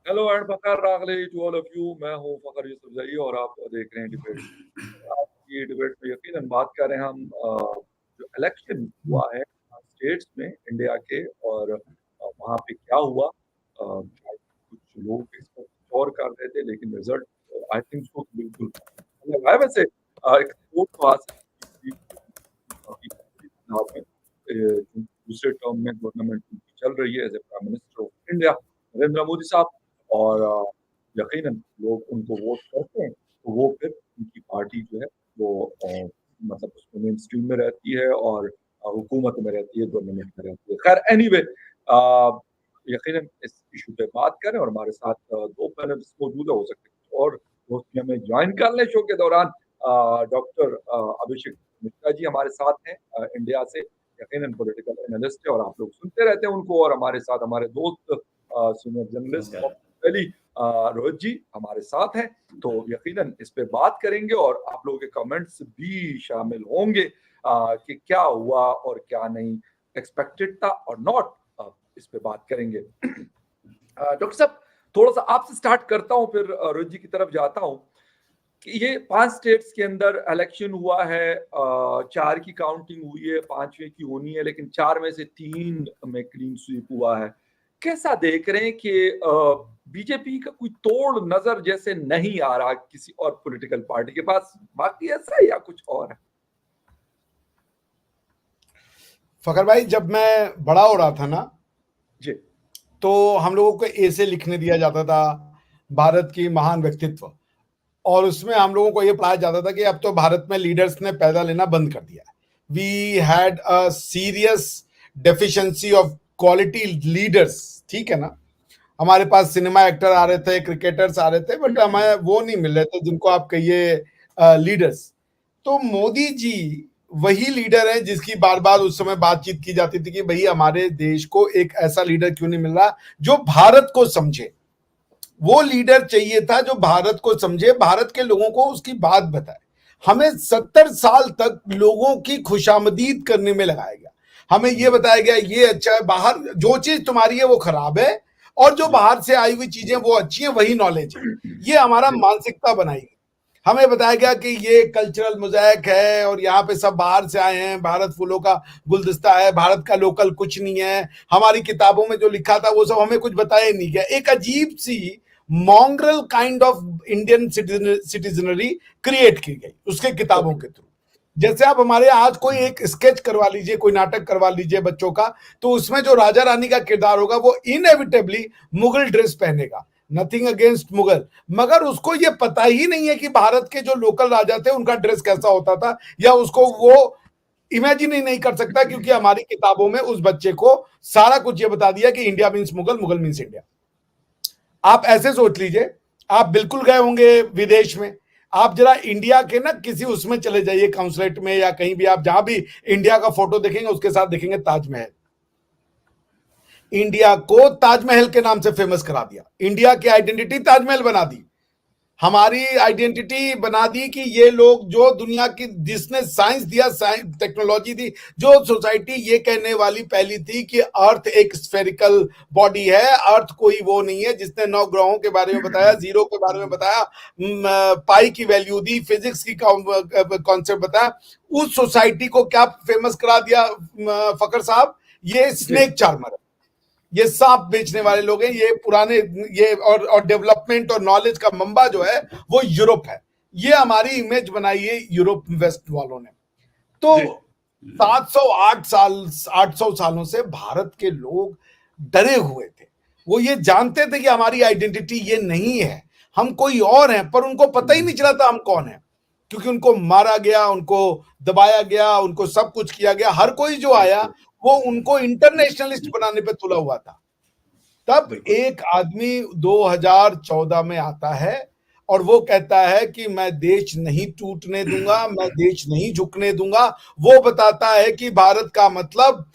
Hello and Fakhar रागले to all of you. मैं हूं फकर यूसुफजई और आप देख रहे हैं डिबेट। आज की डिबेट में यकीनन बात कर रहे हैं हम जो इलेक्शन हुआ है स्टेट्स में इंडिया के, और वहाँ पे क्या हुआ। शायद कुछ लोग इसको कुछ और कर रहे थे, लेकिन रिजल्ट आई थिंक सो बिल्कुल अलग आया। वैसे एक रिपोर्ट तो आ सकती है दूसरे टर्म में गवर्नमेंट चल रही है as a prime minister of India Narendra Modi साहब, और यकीनन लोग उनको वोट करते हैं तो वो फिर उनकी पार्टी जो है वो मतलब उसमें मेन स्ट्रीम में रहती है और हुकूमत में रहती है, गवर्नमेंट में रहती है। खैर एनीवे, यकीनन इस इशू पे बात करें और हमारे साथ दो पैनलिस्ट मौजूद है। हो सकते हैं और दोस्त भी हमें ज्वाइन कर लें शो के दौरान। डॉक्टर अभिषेक मिश्रा जी हमारे साथ हैं इंडिया से, यकीनन पॉलिटिकल एनालिस्ट है और आप लोग सुनते रहते हैं उनको। और हमारे साथ हमारे दोस्त सीनियर जर्नलिस्ट रोहित जी हमारे साथ हैं, तो यकीनन इस पे बात करेंगे और आप लोगों के कमेंट्स भी शामिल होंगे कि क्या हुआ और क्या नहीं, एक्सपेक्टेड था और नॉट, इस पे बात करेंगे। डॉक्टर साहब, थोड़ा सा आपसे स्टार्ट करता हूं, फिर रोहित जी की तरफ जाता हूं कि ये 5 स्टेट्स के अंदर इलेक्शन हुआ है, 4 की काउंटिंग हुई है, 5वें की होनी है, लेकिन 4 में से 3 में क्लीन स्वीप हुआ है। कैसा देख रहे हैं कि बीजेपी का कोई तोड़ नजर जैसे नहीं आ रहा किसी और पॉलिटिकल पार्टी के पास, बाकी ऐसा है या कुछ और है? फकर भाई, जब मैं बड़ा हो रहा था ना जी, तो हम लोगों को ए से लिखने दिया जाता था भारत की महान व्यक्तित्व, और उसमें हम लोगों को यह पढ़ाया जाता था कि अब तो भारत में लीडर्स ने पैदा लेना बंद कर दिया है। We had a serious deficiency of quality leaders. ठीक है ना, हमारे पास सिनेमा एक्टर आ रहे थे, क्रिकेटर्स आ रहे थे, बट हमें वो नहीं मिल रहे थे जिनको आप कहिए लीडर्स। तो मोदी जी वही लीडर है जिसकी बार बार उस समय बातचीत की जाती थी कि भाई हमारे देश को एक ऐसा लीडर क्यों नहीं मिल रहा जो भारत को समझे। वो लीडर चाहिए था जो भारत को समझे, भारत के लोगों को उसकी बात बताए। हमें 70 साल तक लोगों की खुशामदीद करने में लगाया गया। हमें यह बताया गया ये अच्छा है, बाहर जो चीज तुम्हारी है वो खराब है, और जो बाहर से आई हुई चीजें वो अच्छी है, वही नॉलेज है। ये हमारा मानसिकता बनाई गई। हमें बताया गया कि ये कल्चरल मोज़ेक है और यहाँ पे सब बाहर से आए हैं, भारत फूलों का गुलदस्ता है, भारत का लोकल कुछ नहीं है। हमारी किताबों में जो लिखा था वो सब हमें कुछ बताया नहीं गया। एक अजीब सी mongrel kind of Indian citizenry create की गई उसके किताबों के थ्रू। जैसे आप हमारे आज कोई एक स्केच करवा लीजिए, कोई नाटक करवा लीजिए बच्चों का, तो उसमें जो राजा रानी का किरदार होगा वो इनएविटेबली मुगल ड्रेस पहनेगा। नथिंग अगेंस्ट मुगल, मगर उसको ये पता ही नहीं है कि भारत के जो लोकल राजा थे उनका ड्रेस कैसा होता था, या उसको वो इमेजिन ही नहीं कर सकता, क्योंकि हमारी किताबों में उस बच्चे को सारा कुछ ये बता दिया कि India means Mughal, Mughal means India. आप ऐसे सोच लीजिए, आप बिल्कुल गए होंगे विदेश में, आप जरा इंडिया के ना किसी उसमें चले जाइए, काउंसलेट में या कहीं भी, आप जहां भी इंडिया का फोटो देखेंगे उसके साथ देखेंगे ताजमहल। इंडिया को ताजमहल के नाम से फेमस करा दिया, इंडिया की आइडेंटिटी ताजमहल बना दी, हमारी आइडेंटिटी बना दी कि ये लोग जो दुनिया की, जिसने साइंस दिया, साइंस टेक्नोलॉजी दी, जो सोसाइटी ये कहने वाली पहली थी कि अर्थ एक स्फेरिकल बॉडी है, अर्थ कोई वो नहीं है, जिसने 9 ग्रहों के बारे में बताया, जीरो के बारे में बताया, पाई की वैल्यू दी, फिजिक्स की कॉन्सेप्ट बताया, उस सोसाइटी को क्या फेमस करा दिया फकर साहब? ये स्नेक चार्मर है, ये सांप बेचने वाले लोग हैं, ये पुराने, ये और डेवलपमेंट और नॉलेज का मंबा जो है वो यूरोप है। ये हमारी इमेज बनाई है यूरोप वेस्ट वालों ने। तो 800 सालों से भारत के लोग डरे हुए थे। वो ये जानते थे कि हमारी आइडेंटिटी ये नहीं है, हम कोई और हैं, पर उनको पता ही नहीं चला था हम कौन है, क्योंकि उनको मारा गया, उनको दबाया गया, उनको सब कुछ किया गया। हर कोई जो आया वो उनको इंटरनेशनलिस्ट बनाने पे तुला हुआ था। तब एक आदमी 2014 में आता है और वो कहता है कि मैं देश नहीं टूटने दूंगा, मैं देश नहीं झुकने दूंगा। वो बताता है कि भारत का मतलब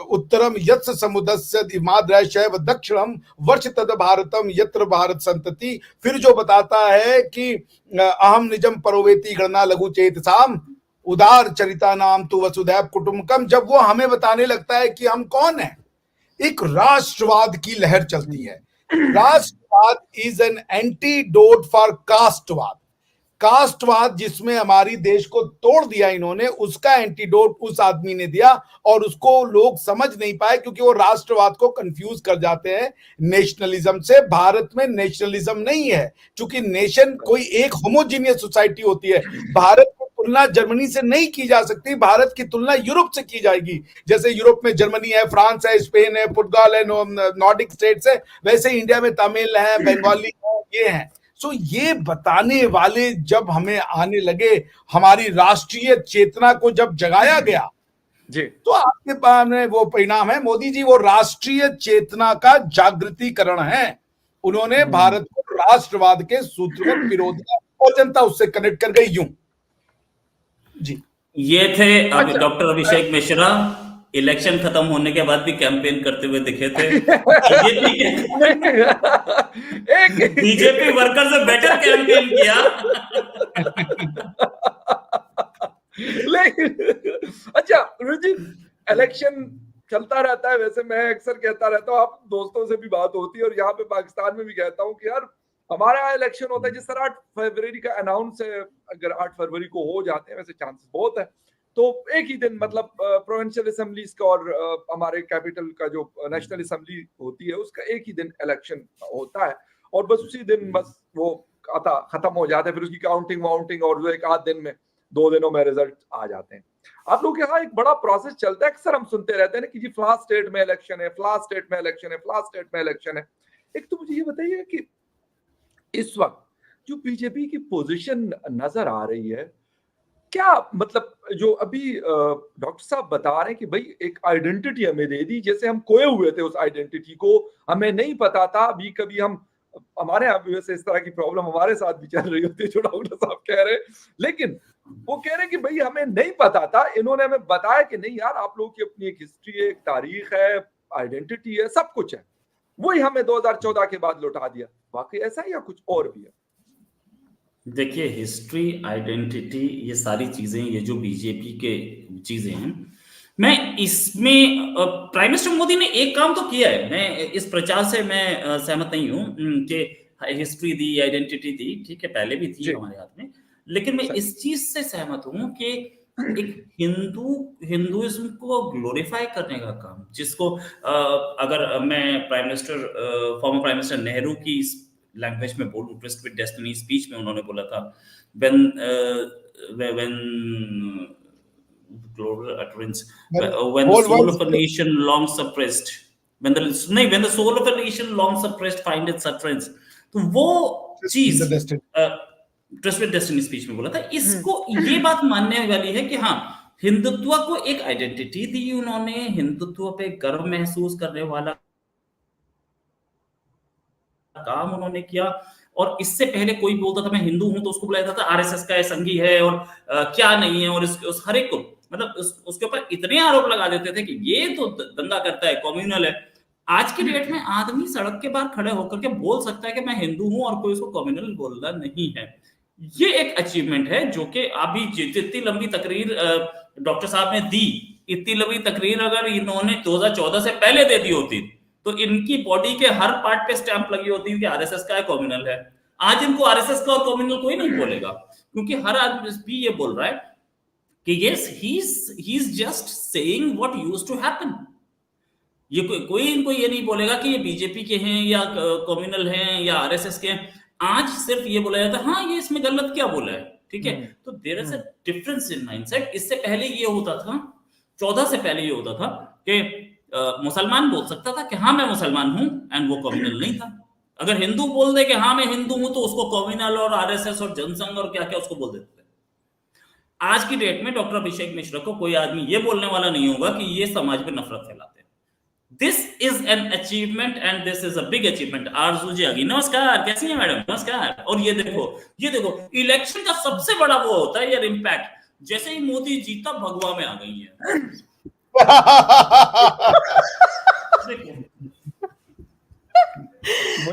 उत्तरम यत् समुद्रस्य हिमाद्रैश्य व दक्षिणम वर्ष तद भारतम यत्र भारत संतति। फिर जो बताता है कि अहम निजम परोवेति गणना लघु चेतसाम उदार चरिता नाम तु वसुधैव कुटुंबकम। जब वो हमें बताने लगता है कि हम कौन है, एक राष्ट्रवाद की लहर चलती है राष्ट्रवाद इज एन एंटीडोट फॉर कास्टवाद। कास्टवाद जिसमें हमारी देश को तोड़ दिया इन्होंने, उसका एंटीडोट उस आदमी ने दिया, और उसको लोग समझ नहीं पाए क्योंकि वो राष्ट्रवाद को कंफ्यूज कर जाते हैं नेशनलिज्म से। भारत में नेशनलिज्म नहीं है, क्योंकि नेशन कोई एक होमोजीनियस सोसाइटी होती है। भारत की तुलना जर्मनी से नहीं की जा सकती, भारत की तुलना यूरोप से की जाएगी। जैसे यूरोप में जर्मनी है, फ्रांस है, स्पेन है, पुर्तगाल है, नॉर्डिक स्टेट्स है, वैसे इंडिया में तमिल है, बंगाली है, ये है। सो ये बताने वाले जब हमें आने लगे, हमारी राष्ट्रीय चेतना को जब जगाया गया जी, तो आपके पास वो परिणाम है। मोदी जी वो राष्ट्रीय चेतना का जागृतिकरण है। उन्होंने भारत को राष्ट्रवाद के सूत्र में पिरो दिया और जनता उससे कनेक्ट कर गई यूं। जी, ये थे अच्छा, डॉक्टर अभिषेक मिश्रा। इलेक्शन खत्म होने के बाद भी कैंपेन करते हुए दिखे थे। बीजेपी वर्कर से बेटर कैंपेन किया। लेकिन अच्छा रुचित, इलेक्शन चलता रहता है, वैसे मैं अक्सर कहता रहता हूँ, आप दोस्तों से भी बात होती है और यहाँ पे पाकिस्तान में भी कहता हूँ कि यार हमारा इलेक्शन होता है जिस तरह 8 फरवरी का अनाउंस है, अगर 8 फरवरी को हो जाते हैं, वैसे चांसेस बहुत है, तो एक ही दिन मतलब प्रोविंशियल असेंबलीज का और हमारे कैपिटल का जो नेशनल असेंबली होती है उसका एक ही दिन इलेक्शन होता है, और बस उसी दिन बस वो खत्म हो जाता है, फिर उसकी काउंटिंग वाउंटिंग और जो एक आध दिन में 2 दिनों में रिजल्ट आ जाते हैं। आप लोग के यहाँ एक बड़ा प्रोसेस चलता है, अक्सर हम सुनते रहते हैं ना कि जी फ्ला स्टेट में इलेक्शन है, फ्ला स्टेट में इलेक्शन है, फ्ला स्टेट में इलेक्शन है। एक तो मुझे ये बताइए कि इस वक्त जो बीजेपी की पोजीशन नजर आ रही है, क्या मतलब जो अभी डॉक्टर साहब बता रहे हैं कि भाई एक आइडेंटिटी हमें दे दी, जैसे हम खोए हुए थे उस आइडेंटिटी को, हमें नहीं पता था, अभी कभी हम हमारे यहाँ भी वैसे इस तरह की प्रॉब्लम हमारे साथ भी चल रही होती है जो डॉक्टर साहब कह रहे हैं, लेकिन वो कह रहे हैं कि भाई हमें नहीं पता था, इन्होंने हमें बताया कि नहीं यार आप लोगों की अपनी एक हिस्ट्री है, एक तारीख है, आइडेंटिटी है, सब कुछ है, वही हमें 2014 के बाद लौटा दिया। वाकई ऐसा है या कुछ और भी है? देखिए, हिस्ट्री, आइडेंटिटी, ये सारी चीजें, ये जो बीजेपी के चीजें हैं, मैं इसमें प्राइम मिनिस्टर मोदी ने एक काम तो किया है, मैं इस प्रचार से मैं सहमत नहीं हूं कि हिस्ट्री दी, आइडेंटिटी दी, ठीक है, पहले भी थी हमारे हाथ में, लेकिन मैं इस चीज से सहमत हूं कि एक हिंदुइज्म को ग्लोरीफाई करने का काम, जिसको अगर मैं फॉर्मर प्राइम मिनिस्टर नेहरू की लैंग्वेज में बोलूं, ट्विस्ट विद डेस्टिनी स्पीच में उन्होंने बोला था, when global utterance, when the soul of a nation long suppressed, when the soul of a nation long suppressed find its utterance, तो वो चीज ट्रस्ट विद डेस्टिनी स्पीच में बोला था। इसको ये बात मानने वाली है कि हाँ, हिंदुत्व को एक आइडेंटिटी दी उन्होंने, हिंदुत्व पे गर्व महसूस करने वाला काम उन्होंने किया, और इससे पहले कोई बोलता था मैं हिंदू हूं तो उसको बुलाया जाता था आरएसएस का संगी है और क्या नहीं है, और उस हर एक को मतलब उसके ऊपर इतने आरोप लगा देते थे कि ये तो दंगा करता है, कम्युनल है। आज की डेट में आदमी सड़क के बाहर खड़े होकर के बोल सकता है कि मैं हिंदू हूं और कोई उसको कम्युनल बोलना नहीं है। ये एक अचीवमेंट है जो कि अभी जितनी लंबी तकरीर डॉक्टर साहब ने दी, इतनी लंबी तकरीर अगर इन्होंने 2014 से पहले दे दी होती तो इनकी बॉडी के हर पार्ट पे स्टैंप लगी होती कि आरएसएस का है, कम्युनल है। आज इनको आरएसएस का और कम्युनल कोई नहीं बोलेगा, क्योंकि हर आदमी भी ये बोल रहा है कि yes he is just saying what used to happen. ये कोई इनको ये नहीं बोलेगा कि ये बीजेपी के हैं या कम्युनल हैं या आरएसएस के हैं। आज सिर्फ ये बोला जाता है हाँ ये इसमें गलत क्या बोला है, ठीक है। तो there is a difference in mindset. इससे पहले ये होता था, 14 से पहले ये होता था कि मुसलमान बोल सकता था कि हाँ मैं मुसलमान हूं एंड वो कम्युनल नहीं था। अगर हिंदू बोल दे कि हाँ मैं हिंदू हूं तो उसको कम्युनल और आरएसएस और जनसंघ और क्या क्या उसको बोल देते थे। आज की डेट में डॉक्टर अभिषेक मिश्रा को कोई आदमी ये बोलने वाला नहीं होगा कि ये समाज में नफरत फैलाते हैं। This is an achievement and this is a big achievement. आरजू जी आ गई, नमस्कार, कैसी हैं मैडम? नमस्कार। और ये देखो इलेक्शन का सबसे बड़ा वो होता है यार इम्पैक्ट, जैसे ही मोदी जीता भगवा में आ गई है।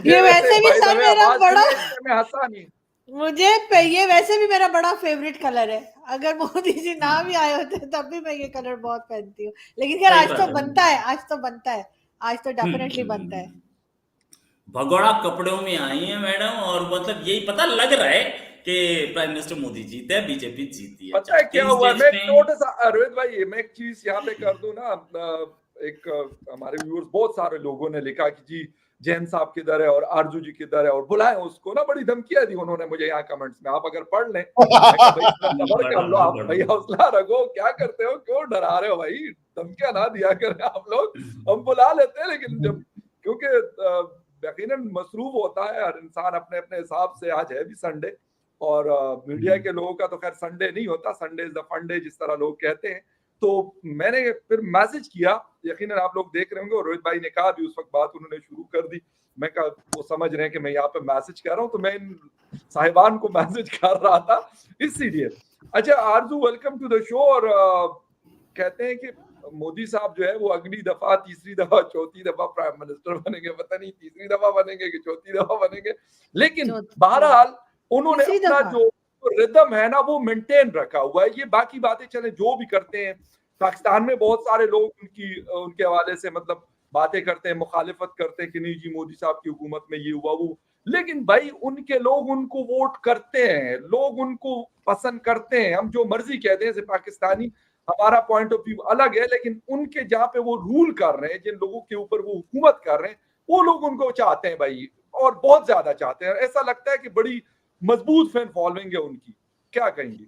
ये वैसे भी सर मेरा बड़ा, मैं हंसा नहीं, मुझे ये वैसे भी मेरा बड़ा फेवरेट कलर है। अगर मोदी जी ना भी आए होते तब भी मैं ये कलर बहुत पहनती हूँ, लेकिन यार आज तो बनता है, आज तो डेफिनेटली बनता है। भगोड़ा कपड़ों में आई है मैडम, और मतलब यही पता लग रहा है कि प्राइम मिनिस्टर मोदी जीते हैं, बीजेपी जीती है। पता है क्या तीस हुआ, डेज मैं एक में छोटा सा रोहित भाई, मैं एक चीज यहाँ पे कर दूं ना, हमारे व्यूअर्स बहुत सारे लोगों ने लिखा कि जी जैन साहब किधर है और आरजू जी किधर है, और बुलाए उसको ना, बड़ी धमकियां दी उन्होंने मुझे यहाँ कमेंट्स में, आप अगर पढ़ लें। मैं कहा भाई थोड़ा सबर पढ़ कर रहा लो, हूँ, आप पढ़ भाई रहा हूँ। हौसला रखो, क्या करते हो, क्यों डरा रहे हो भाई, धमकियां ना दिया करें आप लोग, हम बुला लेते हैं, लेकिन जब क्योंकि यकीनन मसरूफ होता है हर इंसान अपने अपने हिसाब से। आज है भी संडे, और मीडिया के लोगों का तो खैर संडे नहीं होता, Sunday is the fun day जिस तरह लोग कहते हैं। तो मैंने फिर मैसेज किया, यकीनन आप लोग देख रहे होंगे, और रोहित भाई ने कहा भी उस वक्त बात उन्होंने शुरू कर दी। मैं कहा वो समझ रहे हैं कि मैं यहाँ पे मैसेज कर रहा हूँ, तो मैं इन साहिबान को मैसेज कर रहा था इसीलिए। अच्छा आरजू, वेलकम टू द शो। और कहते हैं कि मोदी साहब जो है वो अगली दफा, तीसरी दफा, चौथी दफा प्राइम मिनिस्टर बनेंगे, पता नहीं तीसरी दफा बनेंगे कि चौथी दफा बनेंगे, लेकिन बहरहाल उन्होंने तीसरी अपना दफा। जो रिदम है ना वो मेंटेन रखा हुआ है। ये बाकी बातें चले जो भी करते हैं, पाकिस्तान में बहुत सारे लोग उनके हवाले से मतलब बातें करते हैं, मुखालिफत करते हैं कि नहीं जी मोदी साहब की हुकूमत में ये हुआ वो, लेकिन भाई उनके लोग उनको वोट करते हैं, लोग उनको पसंद करते हैं। हम जो मर्जी कहते हैं, पाकिस्तानी हमारा पॉइंट ऑफ व्यू अलग है, लेकिन उनके जहां पे वो रूल कर रहे हैं, जिन लोगों के ऊपर वो हुकूमत कर रहे हैं, वो लोग उनको चाहते हैं भाई, और बहुत ज्यादा चाहते हैं। ऐसा लगता है कि बड़ी मजबूत फैन फॉलोइंग है उनकी, क्या कहेंगे?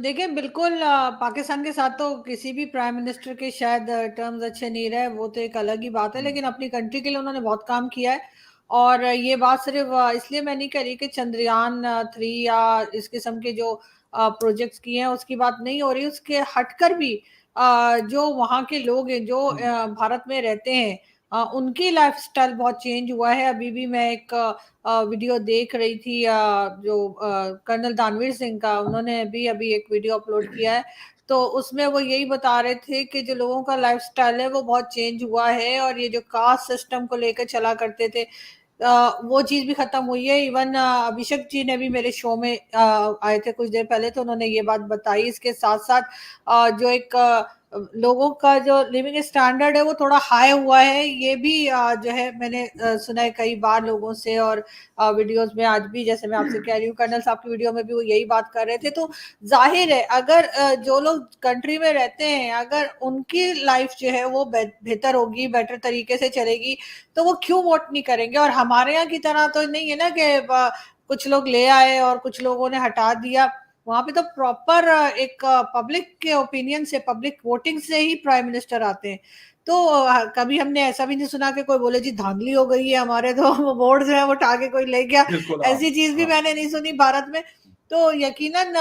देखिए बिल्कुल, पाकिस्तान के साथ तो किसी भी प्राइम मिनिस्टर के शायद टर्म्स अच्छे नहीं रहे, वो तो एक अलग ही बात है, लेकिन अपनी कंट्री के लिए उन्होंने बहुत काम किया है। और ये बात सिर्फ इसलिए मैं नहीं कह रही कि चंद्रयान 3 या इस किस्म के जो प्रोजेक्ट्स किए हैं उसकी बात नहीं हो रही, उसके हटकर भी जो वहाँ के लोग हैं जो भारत में रहते हैं, उनकी लाइफस्टाइल बहुत चेंज हुआ है। अभी भी मैं एक वीडियो देख रही थी, जो कर्नल दानवीर सिंह का, उन्होंने अभी अभी एक वीडियो अपलोड किया है, तो उसमें वो यही बता रहे थे कि जो लोगों का लाइफस्टाइल है वो बहुत चेंज हुआ है, और ये जो कास्ट सिस्टम को लेकर चला करते थे, वो चीज भी खत्म हुई है। इवन अभिषेक जी ने भी मेरे शो में आए थे कुछ देर पहले, तो उन्होंने ये बात बताई। इसके साथ साथ जो एक लोगों का जो लिविंग स्टैंडर्ड है वो थोड़ा हाई हुआ है, ये भी जो है मैंने सुना है कई बार लोगों से, और वीडियोस में आज भी जैसे मैं आपसे कह रही हूँ, कर्नल साहब की वीडियो में भी वो यही बात कर रहे थे। तो जाहिर है अगर जो लोग कंट्री में रहते हैं, अगर उनकी लाइफ जो है वो बेहतर होगी, बेटर तरीके से चलेगी, तो वो क्यों वोट नहीं करेंगे। और हमारे यहाँ की तरह तो नहीं है ना कि कुछ लोग ले आए और कुछ लोगों ने हटा दिया। वहां पे तो प्रॉपर एक पब्लिक के ओपिनियन से, पब्लिक वोटिंग से ही प्राइम मिनिस्टर आते हैं। तो कभी हमने ऐसा भी नहीं सुना कि कोई बोले जी धांधली हो गई है हमारे, तो वोट जो है वो उठा के कोई ले गया, बिल्कुल ऐसी चीज भी मैंने नहीं सुनी भारत में। तो यकीनन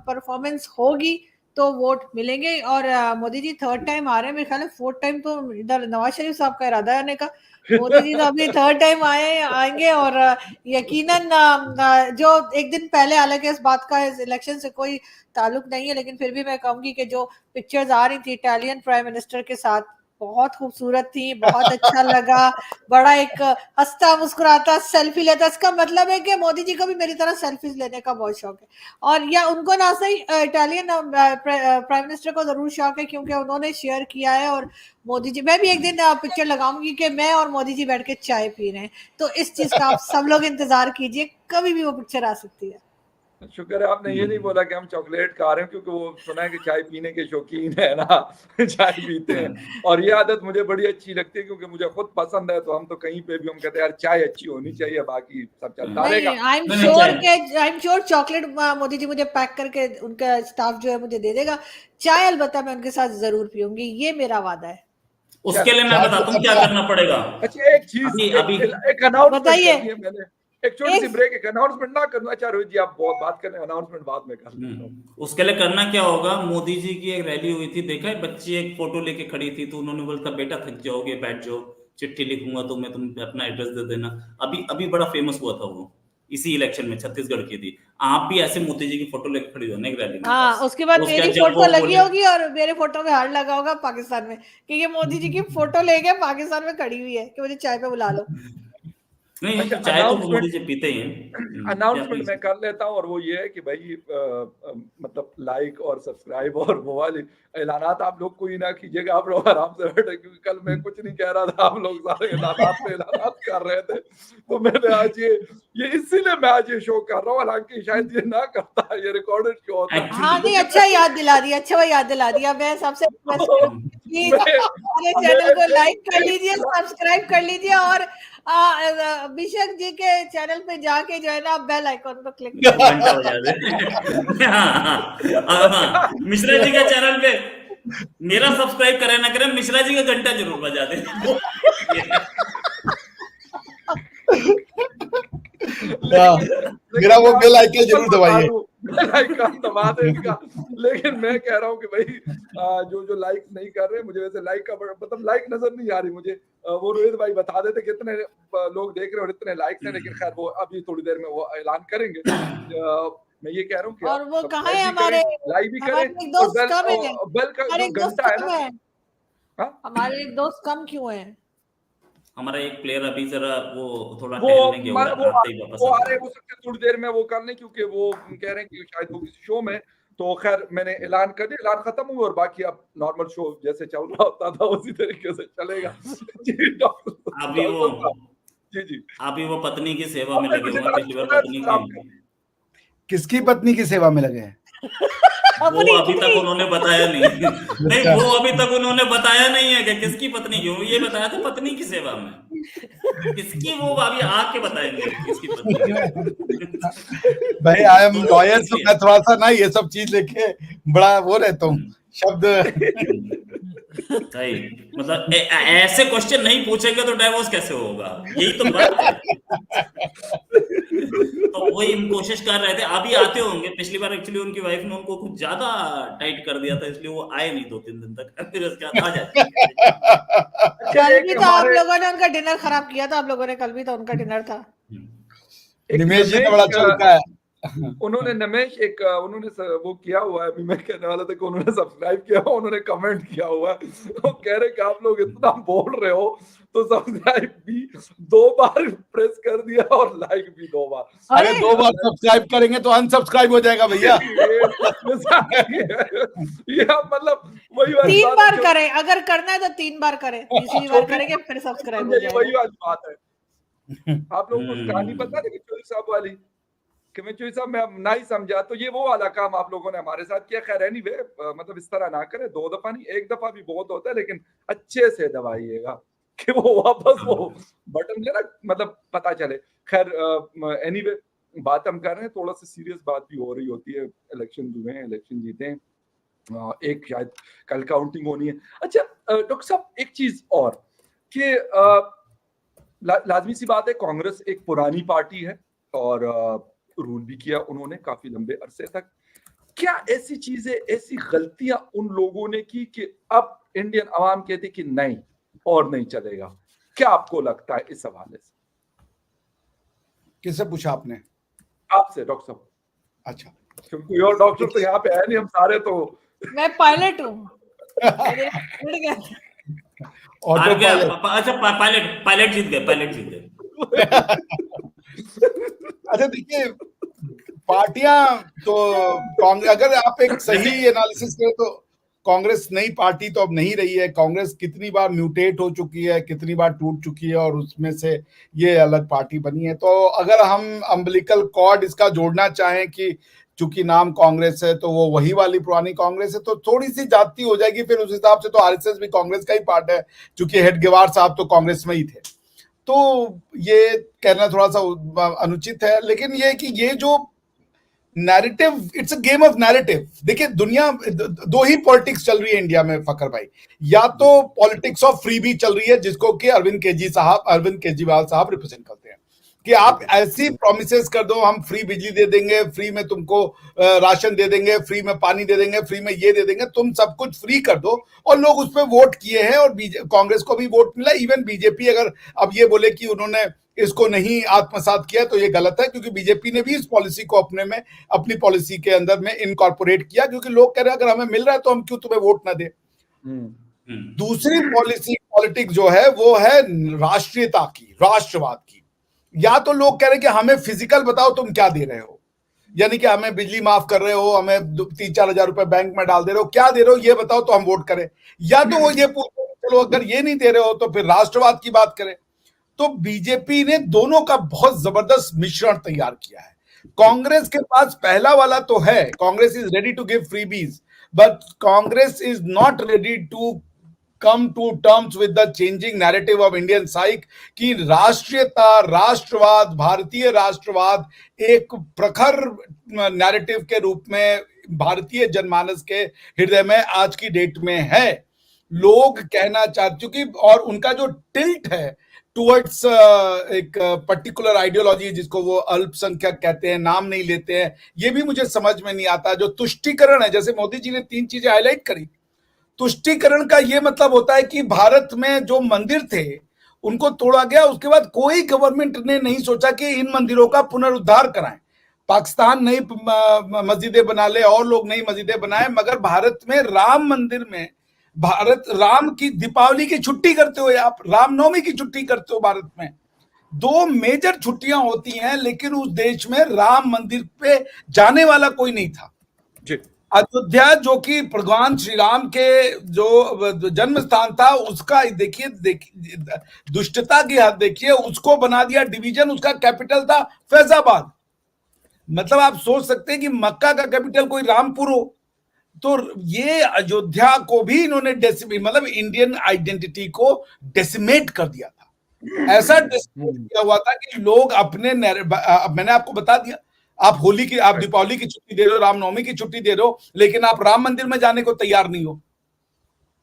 परफॉर्मेंस होगी तो वोट मिलेंगे। और मोदी जी थर्ड टाइम आ रहे हैं, मेरे ख्याल है फोर्थ टाइम तो इधर नवाज शरीफ साहब का इरादा है आने का, मोदी जी तो अभी थर्ड टाइम आएंगे। और यकीनन जो एक दिन पहले, हालांकि इस बात का इस इलेक्शन से कोई ताल्लुक नहीं है, लेकिन फिर भी मैं कहूंगी कि जो पिक्चर्स आ रही थी इटालियन प्राइम मिनिस्टर के साथ, बहुत खूबसूरत थी, बहुत अच्छा लगा। बड़ा एक हंसता मुस्कुराता सेल्फी लेता, इसका मतलब है कि मोदी जी को भी मेरी तरह सेल्फीज लेने का बहुत शौक है। और या उनको ना सही इटालियन प्राइम मिनिस्टर को जरूर शौक है, क्योंकि उन्होंने शेयर किया है। और मोदी जी, मैं भी एक दिन पिक्चर लगाऊंगी कि मैं और मोदी जी बैठ के चाय पी रहे हैं, तो इस चीज का आप सब लोग इंतजार कीजिए, कभी भी वो पिक्चर आ सकती है। शुक्र है आपने ये नहीं बोला कि हम चॉकलेट खा रहे हैं, क्योंकि वो सुना है कि चाय पीने के शौकीन है ना, चाय पीते हैं, और ये आदत मुझे बड़ी अच्छी लगती है क्योंकि मुझे खुद पसंद है। तो हम तो कहीं पे भी हम कहते हैं यार चाय अच्छी होनी चाहिए, बाकी सब चलता रहेगा। नहीं, I am sure chocolate Modi ji मुझे पैक करके उनका स्टाफ जो है मुझे दे देगा। चाय अलबत्ता मैं उनके साथ जरूर पीऊंगी, ये मेरा वादा है। उसके लिए मैं बताता हूँ क्या करना पड़ेगा। अच्छा एक चीज, अभी अभी एक अनाउंसमेंट बताइए। करनी है मैंने, एक छोटी सी एक ब्रेक, एक अनाउंसमेंट ना करूँ? अच्छा रोहित जी आप बहुत बात कर रहे हैं, अनाउंसमेंट बाद में कर लेता हूँ। उसके लिए करना क्या होगा, मोदी जी की एक रैली हुई थी, देखा है, बच्ची एक फोटो लेके खड़ी थी, तो उन्होंने बोला था बेटा थक जाओगे बैठ जाओ, चिट्ठी लिखूंगा तो मैं तुम अपना एड्रेस दे देना। अभी अभी बड़ा फेमस हुआ था वो, इसी इलेक्शन में छत्तीसगढ़ की थी। आप भी ऐसे मोदी जी की फोटो लेके खड़ी हो ना एक रैली में हाँ, बस। उसके बाद तो उसके मेरी बाद जब फोटो वो लगी बोले होगी और मेरे फोटो में हार लगा होगा पाकिस्तान में कि ये मोदी जी की फोटो लेके पाकिस्तान में खड़ी हुई है कि मुझे चाय पे बुला लो। नहीं अच्छा, तो चाय तो announcement- मोदी जी पीते ही हैं। अनाउंसमेंट मैं कर लेता हूँ, और वो ये है कि भाई मतलब लाइक और सब्सक्राइब और वो वाले ऐलानात आप लोग कोई ना कीजिएगा, आप लोग आराम से बैठे, क्योंकि कल मैं कुछ नहीं कह रहा था, आप लोग सारे ऐलानात कर रहे थे, तो मैंने आज ये इसीलिए मैं आज ये शो कर रहा हूँ, हालांकि शायद ये ना करता, ये रिकॉर्डेड शो होता। Actually- हाँ नहीं, अच्छा याद दिला दिया, अच्छा वो याद दिला दिया। मैं सबसे रिक्वेस्ट करूंगी प्लीज हमारे चैनल को लाइक कर लीजिए, सब्सक्राइब कर लीजिए, और अभिषेक जी के चैनल पे जाके जो है ना बेल आइकन पर क्लिक घंटा बजा दे। हाँ, मिश्रा जी के चैनल पे मेरा सब्सक्राइब करें ना करें, मिश्रा जी का घंटा जरूर बजा दे। मेरा वो बेल आइकन जरूर दबाइए। बेल आइकन दबा दे इसका। लेकिन मैं कह रहा हूँ कि भाई जो लाइक नहीं कर रहे, मुझे वैसे लाइक का मतलब लाइक नजर नहीं आ रही मुझे। वो रोहित भाई बता देते कितने लोग देख रहे हैं और इतने लाइक्स हैं, लेकिन खैर वो अभी थोड़ी देर में वो ऐलान करेंगे। मैं ये कह रहा हूँ कि और वो कहाँ है हमारे लाइक भी हमारे करें, एक और दोस्त कम है, बेल का हमारे जो एक दोस्त घंटा है कम ना, है, हाँ? हमारे एक दोस्त कम क्यों है? हमारा एक प्लेयर अभी जरा वो थोड़ा वो टहलने गया हुआ है, वो आते ही वापस वो आ आ रहे गया। हो सकते हैं थोड़ी देर में वो कर लें, क्योंकि वो कह रहे हैं कि शायद वो किसी शो में, तो खैर मैंने ऐलान कर दिया, ऐलान खत्म हुआ, और बाकी अब नॉर्मल शो जैसे चल रहा होता था उसी तरीके से चलेगा। जी डॉक्टर अभी वो साहब, जी अभी वो पत्नी की सेवा में आपने लगे कुछ हुए हैं, ऐलान पिछली बार सुना है पत्नी सर आपने? की किसकी पत्नी की सेवा में लगे हैं? वो अभी तक उन्होंने बताया नहीं। नहीं, वो अभी तक उन्होंने बताया नहीं है कि किसकी पत्नी की। वो ये बताया था पत्नी की सेवा में, किसकी वो अभी आके बताएंगे किसकी पत्नी। भाई आई एम लॉयर, तो मैं थोड़ा सा ना ये सब चीज लेके बड़ा वो रहता हूँ शब्द। सही, मतलब ऐसे क्वेश्चन नहीं पूछेंगे तो डाइवोर्स कैसे होगा, यही तो बात है। तो वही हम कोशिश कर रहे थे, अभी आते होंगे। पिछली बार एक्चुअली उनकी वाइफ ने उनको कुछ ज्यादा टाइट कर दिया था, इसलिए वो आए नहीं 2-3 दिन तक, फिर उसके बाद आ जाते। कल भी तो आप लोगों ने उनका डिनर खराब किया था, आप लोगों ने कल भी तो उनका डिनर था। निमेश जी तो बड़ा चौका है। उन्होंने नमेश उन्होंने वो किया हुआ है, अभी मैं कहने वाला था कि उन्होंने सब्सक्राइब किया हुआ, उन्होंने कमेंट किया हुआ है, वो कह रहे कि आप लोग इतना बोल रहे हो तो सब्सक्राइब भी 2 बार प्रेस कर दिया और लाइक भी 2 बार। अरे 2 बार सब्सक्राइब करेंगे तो अनसब्सक्राइब हो जाएगा भैया। ये मतलब वही 3 बार करें, अगर करना है तो 3 बार करें, तीसरी बार करेंगे फिर सब्सक्राइब हो जाएगा। वही वाली बात है। आप लोगों को कहानी पता है कि चौधरी साहब वाली, कि मैं चौधरी साहब मैं ना ही समझा, तो ये वो वाला काम आप लोगों ने हमारे साथ किया। खैर एनीवे, मतलब इस तरह ना करें, 2 दफा नहीं, 1 दफा भी बहुत होता है, लेकिन अच्छे से दबाइएगा कि वो वापस वो बटन जो ना मतलब पता चले। खैर एनीवे, बात हम कर रहे हैं, थोड़ा सा सीरियस बात भी हो रही होती है। इलेक्शन हुए हैं, इलेक्शन जीते हैं, एक शायद कल काउंटिंग होनी है। अच्छा डॉक्टर साहब, एक चीज और कि लाजमी सी बात है, कांग्रेस एक पुरानी पार्टी है और रूल भी किया उन्होंने काफी लंबे अरसे तक। क्या ऐसी चीजें, ऐसी गलतियां उन लोगों ने की कि अब इंडियन अवाम कहती कि नहीं और नहीं चलेगा? क्या आपको लगता है इस हवाले से? किससे पूछा आपने? आपसे डॉक्टर साहब। अच्छा, क्योंकि और डॉक्टर तो यहाँ पे है नहीं, हम सारे तो मैं पायलट हूँ। Auto pilot. अच्छा, पायलट जीत गए। अच्छा देखिए, पार्टियां तो अगर आप एक सही एनालिसिस करें तो कांग्रेस नई पार्टी तो अब नहीं रही है। कांग्रेस कितनी बार म्यूटेट हो चुकी है, कितनी बार टूट चुकी है, और उसमें से ये अलग पार्टी बनी है। तो अगर हम अम्बिलिकल कॉर्ड इसका जोड़ना चाहें कि चूंकि नाम कांग्रेस है तो वो वही वाली पुरानी कांग्रेस है, तो थोड़ी सी जाती हो जाएगी। फिर उस हिसाब से तो आरएसएस भी कांग्रेस का ही पार्ट है, चूंकि हेडगेवार साहब तो कांग्रेस में ही थे। तो ये कहना थोड़ा सा अनुचित है, लेकिन ये कि ये जो narrative, it's a game of narrative. देखिए, दुनिया 2 ही पॉलिटिक्स चल रही है इंडिया में फकर भाई। या तो पॉलिटिक्स ऑफ फ्रीबी चल रही है, जिसको कि अरविंद केजरीवाल साहब रिप्रेजेंट करते हैं, कि आप ऐसी प्रोमिसेस कर दो, हम फ्री बिजली दे देंगे, फ्री में तुमको राशन दे देंगे, फ्री में पानी दे देंगे, फ्री में ये दे देंगे, तुम सब कुछ फ्री कर दो। और लोग उस पर वोट किए हैं, और कांग्रेस को भी वोट मिला। इवन बीजेपी अगर अब ये बोले कि उन्होंने इसको नहीं आत्मसात किया तो ये गलत है, क्योंकि बीजेपी ने भी इस पॉलिसी को अपनी पॉलिसी के अंदर में इनकॉर्पोरेट किया, क्योंकि लोग कह रहे हैं अगर हमें मिल रहा है तो हम क्यों तुम्हें वोट ना दे। दूसरी पॉलिटिक्स जो है वो है राष्ट्रीयता की, राष्ट्रवाद की। या तो लोग कह रहे हैं कि हमें फिजिकल बताओ तुम क्या दे रहे हो, यानी कि हमें बिजली माफ कर रहे हो, हमें 3-4 हजार रुपए बैंक में डाल दे रहे हो, क्या दे रहे हो ये बताओ तो हम वोट करें। या तो वो ये पूछते हैं चलो अगर ये नहीं दे रहे हो तो फिर राष्ट्रवाद की बात करें। तो बीजेपी ने दोनों का बहुत जबरदस्त मिश्रण तैयार किया है। कांग्रेस के पास पहला वाला तो है, Congress is ready to give freebies, but Congress is not ready to come to terms with the changing narrative of Indian psyche कि राष्ट्रीयता, राष्ट्रवाद, भारतीय राष्ट्रवाद एक प्रखर नैरेटिव के रूप में भारतीय जनमानस के हृदय में आज की डेट में है। लोग कहना चाहते, क्योंकि और उनका जो टिल्ट है टुवर्ड्स एक पर्टिकुलर आइडियोलॉजी जिसको वो अल्पसंख्यक कहते हैं, नाम नहीं लेते हैं, ये भी मुझे समझ में नहीं आता। जो तुष्टीकरण है, जैसे मोदी जी ने 3 चीजें हाईलाइट करी, तुष्टीकरण का यह मतलब होता है कि भारत में जो मंदिर थे उनको तोड़ा गया, उसके बाद कोई गवर्नमेंट ने नहीं सोचा कि इन मंदिरों का पुनरुद्धार कराएं। पाकिस्तान नई मस्जिदें बना ले और लोग नई मस्जिदें बनाए, मगर भारत में राम मंदिर में भारत राम की दीपावली की छुट्टी करते हो, आप रामनवमी की छुट्टी करते हो। भारत में 2 मेजर छुट्टियां होती हैं, लेकिन उस देश में राम मंदिर पे जाने वाला कोई नहीं था। जी। अयोध्या जो कि भगवान श्री राम के जो जन्म स्थान था, उसका देखिए दुष्टता की हद देखिए, उसको बना दिया डिवीजन, उसका कैपिटल था फैजाबाद। मतलब आप सोच सकते हैं कि मक्का का कैपिटल कोई रामपुर हो। तो ये अयोध्या को भी इन्होंने मतलब इंडियन आइडेंटिटी को डेसिमेट कर दिया था। ऐसा डेसिमेट किया हुआ था कि लोग अपने मैंने आपको बता दिया, आप होली की, आप दीपावली की छुट्टी दे रहे हो, रामनवमी की छुट्टी दे रहे हो, लेकिन आप राम मंदिर में जाने को तैयार नहीं हो।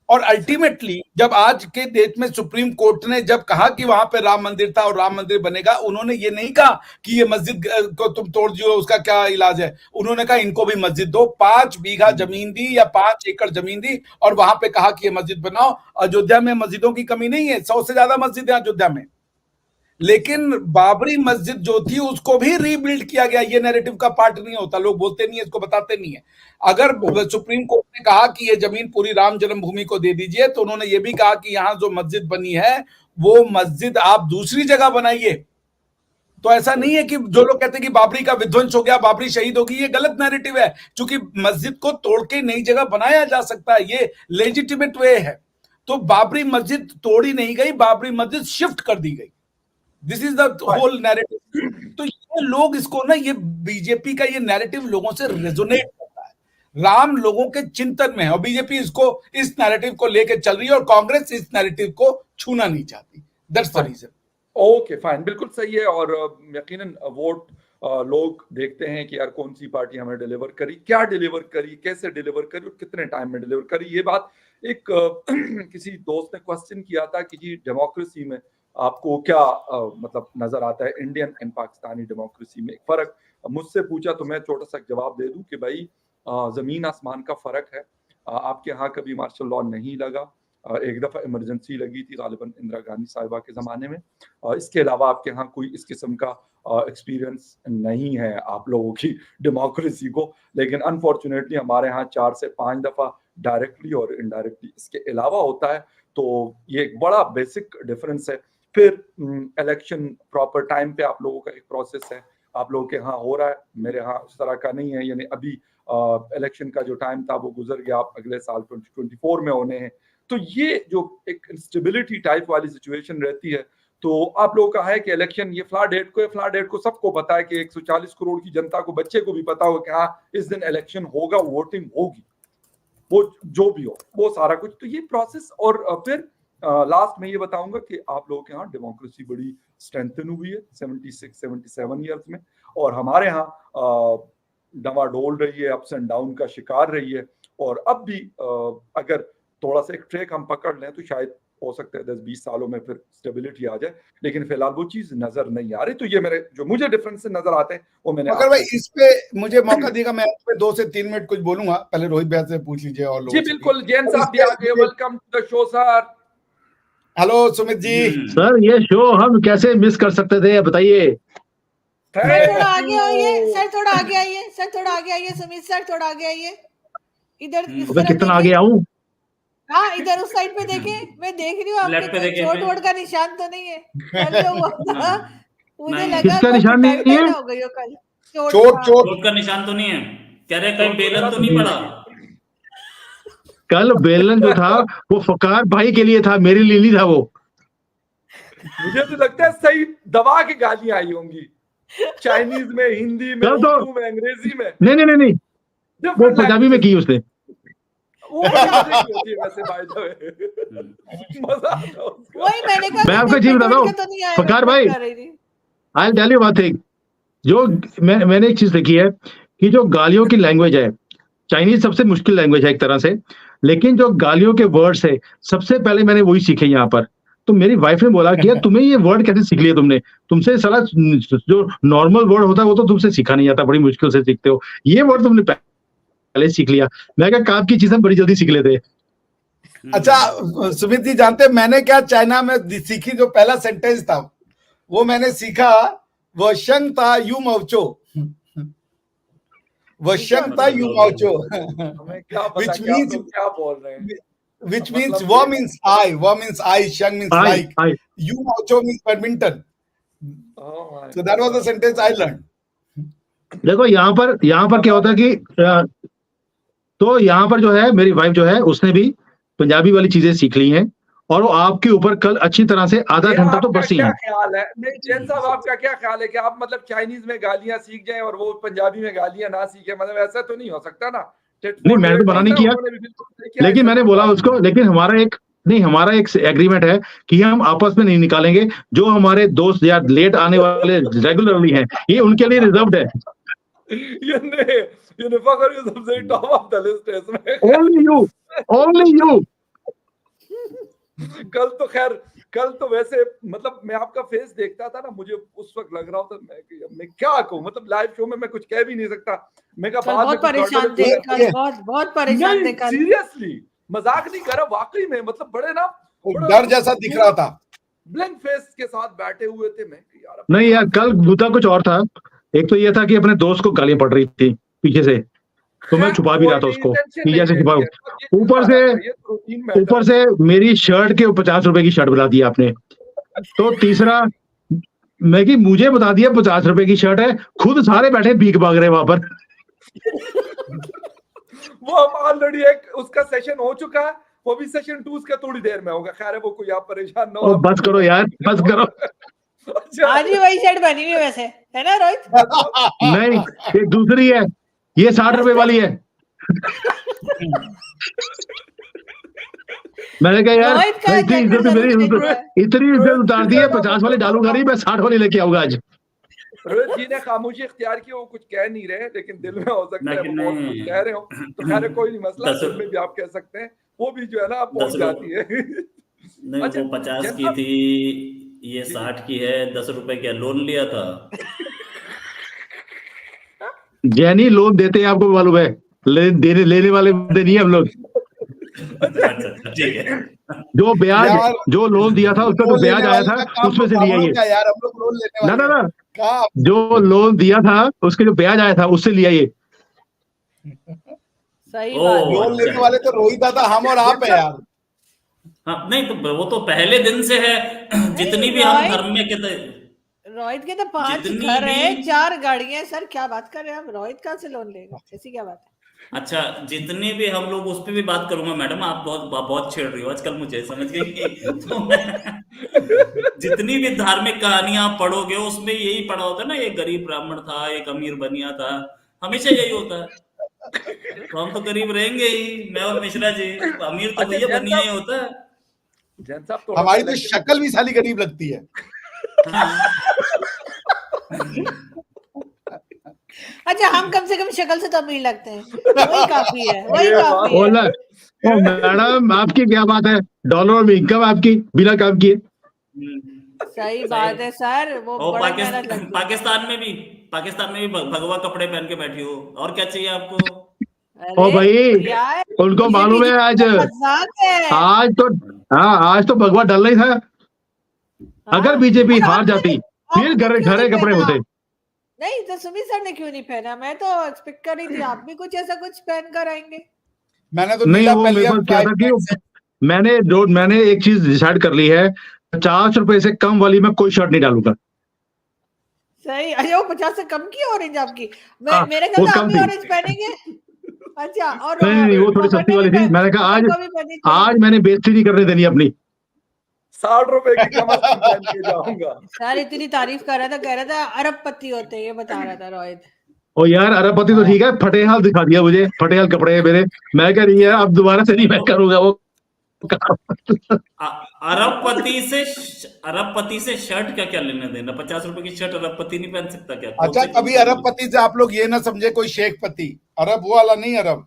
और अल्टीमेटली जब आज के देश में सुप्रीम कोर्ट ने जब कहा कि वहां पे राम मंदिर था और राम मंदिर बनेगा, उन्होंने ये नहीं कहा कि ये मस्जिद को तुम तोड़ दियो, उसका क्या इलाज है। उन्होंने कहा इनको भी मस्जिद दो, 5 बीघा जमीन दी या 5 एकड़ जमीन दी और वहां पे कहा कि ये मस्जिद बनाओ। अयोध्या में मस्जिदों की कमी नहीं है, 100 से ज्यादा मस्जिद है अयोध्या में। लेकिन बाबरी मस्जिद जो थी उसको भी रीबिल्ड किया गया। ये नैरेटिव का पार्ट नहीं होता, लोग बोलते नहीं है, इसको बताते नहीं है। अगर सुप्रीम कोर्ट ने कहा कि ये जमीन पूरी राम जन्मभूमि को दे दीजिए, तो उन्होंने ये भी कहा कि यहां जो मस्जिद बनी है वो मस्जिद आप दूसरी जगह बनाइए। तो ऐसा नहीं है कि जो लोग कहते हैं कि बाबरी का विध्वंस हो गया, बाबरी शहीद होगी, ये गलत नैरेटिव है। क्योंकि मस्जिद को तोड़ के नई जगह बनाया जा सकता है, ये लेजिटिमेट वे है। तो बाबरी मस्जिद तोड़ी नहीं गई, बाबरी मस्जिद शिफ्ट कर दी गई। This is the whole narrative. तो ये लोग इसको ना, ये बीजेपी का ये नैरेटिव लोगों से रेजोनेट करता है, राम लोगों के चिंतन में है, और बीजेपी इसको, इस नैरेटिव को लेकर चल रही है, और कांग्रेस इस नैरेटिव को छूना नहीं चाहती। That's the reason. Okay fine, बिल्कुल सही है। और यकीनन वोट लोग देखते हैं कि यार कौन सी पार्टी हमें डिलीवर करी, क्या डिलीवर करी, कैसे डिलीवर करी और कितने टाइम में डिलीवर करी। ये बात एक किसी दोस्त ने क्वेश्चन किया था कि जी डेमोक्रेसी में आपको क्या मतलब नजर आता है, इंडियन एंड पाकिस्तानी डेमोक्रेसी में एक फर्क। मुझसे पूछा तो मैं छोटा सा जवाब दे दूं कि भाई जमीन आसमान का फर्क है। आपके यहाँ कभी मार्शल लॉ नहीं लगा, एक दफा इमरजेंसी लगी थी गालिबन इंदिरा गांधी साहिबा के जमाने में। इसके अलावा आपके यहाँ कोई इस किस्म का एक्सपीरियंस नहीं है आप लोगों की डेमोक्रेसी को। लेकिन अनफॉर्चुनेटली हमारे यहाँ 4 से 5 दफा डायरेक्टली और इनडायरेक्टली इसके अलावा होता है। तो ये एक बड़ा बेसिक डिफरेंस है। फिर इलेक्शन प्रॉपर टाइम पे आप लोगों का एक प्रोसेस है, आप लोगों के यहाँ हो रहा है, मेरे यहाँ उस तरह का नहीं है। यानी अभी इलेक्शन का जो टाइम था वो गुजर गया, आप अगले साल 2024 में होने हैं। तो ये जो एक इंस्टेबिलिटी टाइप वाली सिचुएशन रहती है, तो आप लोगों का है कि इलेक्शन ये फ्ला डेट को सबको पता है कि 140 करोड़ की जनता को, बच्चे को भी पता हो कि हाँ इस दिन इलेक्शन होगा, वोटिंग होगी, वो जो भी हो वो सारा कुछ। तो ये प्रोसेस। और फिर लास्ट में ये बताऊंगा कि आप लोगों के यहाँ डेमोक्रेसी बड़ी स्ट्रेंथन हुई है 76-77 ईयर्स में, और हमारे यहाँ डवाडोल रही है, अप्स एंड डाउन का शिकार रही है। और अब भी अगर थोड़ा सा एक ट्रैक हम पकड़ लें तो शायद हो सकता है 10-20 सालों में फिर स्टेबिलिटी आ जाए, लेकिन फिलहाल वो चीज नजर नहीं आ रही। तो ये मेरे जो मुझे डिफरेंस नजर आते हैं वो मैंने। अगर भाई इस पे मुझे मौका देगा, मैं इस पे 2 से 3 मिनट कुछ बोलूंगा। पहले रोहित भैया से पूछ लीजिए और जी बिल्कुल, जैन साहब भी आ गए, welcome to the show sir. Hello Sumit ji. Sir ये शो हम कैसे मिस कर सकते थे, बताइए। सर थोड़ा आगे आइए, सर थोड़ा आगे आइए, सर थोड़ा आगे आइए, सुमित सर थोड़ा आगे आइए, इधर इस तरफ कितना आगे आऊं? हाँ इधर उस साइड पे देखें, मैं देख रही हूँ आपके चोट वोट का निशान तो नहीं है। कल जो हुआ था मुझे नहीं। लगा किसका कोई निशान नहीं पिटाई है? हो गई हो कल। चोट था। चोट चोट का निशान तो नहीं है? कह रहे कहीं बेलन तो नहीं पड़ा? कल बेलन जो था वो फकार भाई के लिए था, मेरे लिए नहीं था वो। मुझे तो लगता है सही दबा के गालियां आई होंगी, चाइनीज में, हिंदी में, कल तो उर्दू में, अंग्रेजी में, नहीं, वो डिफरेंट पंजाबी में की उसने। वो बड़ी मजे की होती है वैसे, बाय द वे। मजा आता है उसका। वही मैंने कहा मैं आपको कोई चीज बताता हूँ, पिट के तो नहीं आएगा, फकार मैं भाई, कर रही थी। I tell you one thing, जो मैंने एक चीज देखी है कि जो गालियों की लैंग्वेज है, चाइनीज सबसे मुश्किल लैंग्वेज है एक तरह से, लेकिन जो गालियों के वर्ड्स है सबसे पहले मैंने वही सीखे यहाँ पर। तो मेरी वाइफ ने बोला कि यार तुम्हें ये वर्ड कैसे सीख लिए तुमने, तुमसे साला जो नॉर्मल वर्ड होता है वो तो तुमसे सीखा नहीं जाता, बड़ी मुश्किल से सीखते हो, ये वर्ड तुमने पहले सीख लिया। मैं कहा काम की चीजें बड़ी जल्दी सीख लेते। अच्छा सुमित जी जानते हैं मैंने क्या चाइना में सीखी? जो पहला सेंटेंस था वो मैंने सीखा, वो शंग ता यू माउचो, वो शंग ता यू माउचो, हमें क्या पता Which कि आप means- लोग क्या बोल रहे हैं। which मतलब means वो means I, shang means I like, I you macho means badminton. Oh my So that was the sentence I learned. देखो यहाँ पर क्या होता है कि तो यहाँ पर जो है मेरी वाइफ जो है उसने भी पंजाबी वाली चीजें सीख ली हैं, और वो आपके ऊपर कल अच्छी तरह से आधा ये घंटा तो आपका बरसी क्या हैं। ख्याल है? नहीं जैन साहब, आपका क्या ख्याल है कि आप मतलब चाइनीज में गालियां सीख जाएं और वो पंजाबी में गालियां ना सीखे? मतलब ऐसा तो नहीं हो सकता ना? नहीं, मैंने तो मना नहीं किया, उन्होंने भी बिल्कुल सही किया, लेकिन ऐसा मैंने तो बोला बात उसको, लेकिन हमारा एक एग्रीमेंट है कि हम आपस में नहीं निकालेंगे। जो हमारे दोस्त या लेट आने वाले रेगुलरली हैं, ये उनके लिए रिजर्व्ड है। ये फखर ये सबसे टॉप ऑफ द लिस्ट है इसमें। Only you. कल तो वैसे मतलब मैं आपका फेस देखता था ना, मुझे उस वक्त लग रहा था मैं क्या कहूँ, मतलब लाइव शो में मैं कुछ कह भी नहीं सकता। मैं कल बहुत परेशान थे, कल बहुत परेशान थे कल। सीरियसली मजाक नहीं कर रहा, वाकई में मतलब बड़े ना डर जैसा दिख रहा था, ब्लैंक फेस के साथ बैठे हुए थे। मैं यार नहीं यार, कल मुद्दा कुछ और था। एक तो ये था कि अपने दोस्त को गालियां पड़ रही थी पीछे से, तो मैं छुपा भी रहा था उसको, पीछे से छुपा। ऊपर से मेरी शर्ट के 50 रुपए की शर्ट बता दी आपने। तो तीसरा मैं कि मुझे बता दिया 50 रुपए की शर्ट है, खुद सारे बैठे भीख भाग रहे वहां पर। वो अब ऑलरेडी एक उसका सेशन हो चुका है, वो भी सेशन 2 उसका थोड़ी देर में होगा। खैर है, वो कोई आप परेशान ना हो। बस करो यार, बस करो। आज भी वही शर्ट बनी हुई वैसे, है ना रोहित? नहीं, एक दूसरी है, ये 60 रुपए वाली है। मैंने कहा यार इतनी इज्जत उतार दी है, 50 वाली डालूंगा नहीं, मैं 60 वाली लेके आऊंगा आज। रोहित जी ने खामोशी इख्तियार की, वो कुछ कह नहीं रहे, लेकिन दिल में हो सकता है वो बहुत कुछ कह रहे हो। तो खैर कोई नहीं मसला, दिल में भी आप कह सकते हैं, वो भी जो है ना पहुंच जाती है। नहीं अच्छा, वो 50 की थी, ये 60 की है। 10 रुपए क्या लोन लिया था? जैनी लोन देते हैं, आपको मालूम है, लेने वाले नहीं हम लोग। ठीक है। जो ब्याज, जो लोन दिया था उसका जो ब्याज आया था उसमें से लिया ये। यार हम लोग लोन लेने वाले ना जो लोन दिया था उसके जो ब्याज आया था उससे लिया ये। सही बात। लोन लेने वाले तो रोहित था, हम और आप है यार। हाँ नहीं तो वो तो पहले दिन से है। जितनी भी हम धर्म में कहते, रोहित के तो 5 घर है, 4 गाड़ियां। सर क्या बात कर रहे हैं आप? रोहित कहाँ से लोन लेगा? ऐसी क्या बात है? अच्छा जितने भी हम लोग, उस पर भी बात करूंगा मैडम। आप बहुत छेड़ रही हो आजकल, मुझे समझ गई। तो जितनी भी धार्मिक कहानियां आप पढ़ोगे उसमें यही पढ़ा होता है ना, एक गरीब ब्राह्मण था, एक अमीर बनिया था, हमेशा यही होता है। तो हम तो गरीब रहेंगे ही, मैं और मिश्रा जी। अमीर तो भैया बनिया ही होता है। जैन साहब हमारी तो शक्ल भी साली गरीब लगती है। अच्छा हम कम से कम शक्ल से तो अमीर लगते हैं, वही काफी है, वही काफी है। मैडम आपकी क्या बात है, डॉलर में इनकम आपकी बिना काम किए। सही बात है सर, वो बड़ा मेहनत लगती है। पाकिस्तान में भी भगवा कपड़े पहन के बैठी हो, और क्या चाहिए आपको? ओ भाई उनको मालूम है आज तो, हाँ आज तो भगवा डल नहीं था। अगर बीजेपी हार जाती फिर घरे कपड़े होते। नहीं तो सुमित सर ने क्यों नहीं पहना? मैं तो एक्सपेक्ट कर रही थी आप भी कुछ ऐसा कुछ पहन कर आएंगे। मैंने तो नहीं, वो मेरे पास क्या था कि मैंने एक चीज डिसाइड कर ली है, 50 रुपए से कम वाली मैं कोई शर्ट नहीं डालूंगा। सही। अरे वो 50 से कम की ऑरेंज आपकी। हाँ, मेरे वो ख्याल से आप कम भी थी। ऑरेंज पहनेंगे। अच्छा, और नहीं, वो थोड़ी पकड़ सस्ती ने वाली भी थी। मैंने कहा पकड़ को भी पहनी थी। आज मैंने बेइज्जती नहीं करने देनी अपनी। 60 रुपए की कम अज कम पहन के जाऊंगा। यार इतनी तारीफ कर रहा था, कह रहा था अरबपति होते हैं, ये बता रहा था रोहित। ओ यार, अरबपति तो ठीक है, फटेहाल दिखा दिया मुझे, फटेहाल कपड़े हैं मेरे। मैं कह रही है अब दोबारा से नहीं मैं करूंगा वो काम। अरबपति से शर्ट का क्या लेना देना? 50 रुपए की शर्ट अरबपति नहीं पहन सकता क्या? कौन अच्छा, सी कभी कंपनी? अरबपति से आप लोग ये ना समझे कोई शेखपति, अरब वो वाला नहीं, अरब।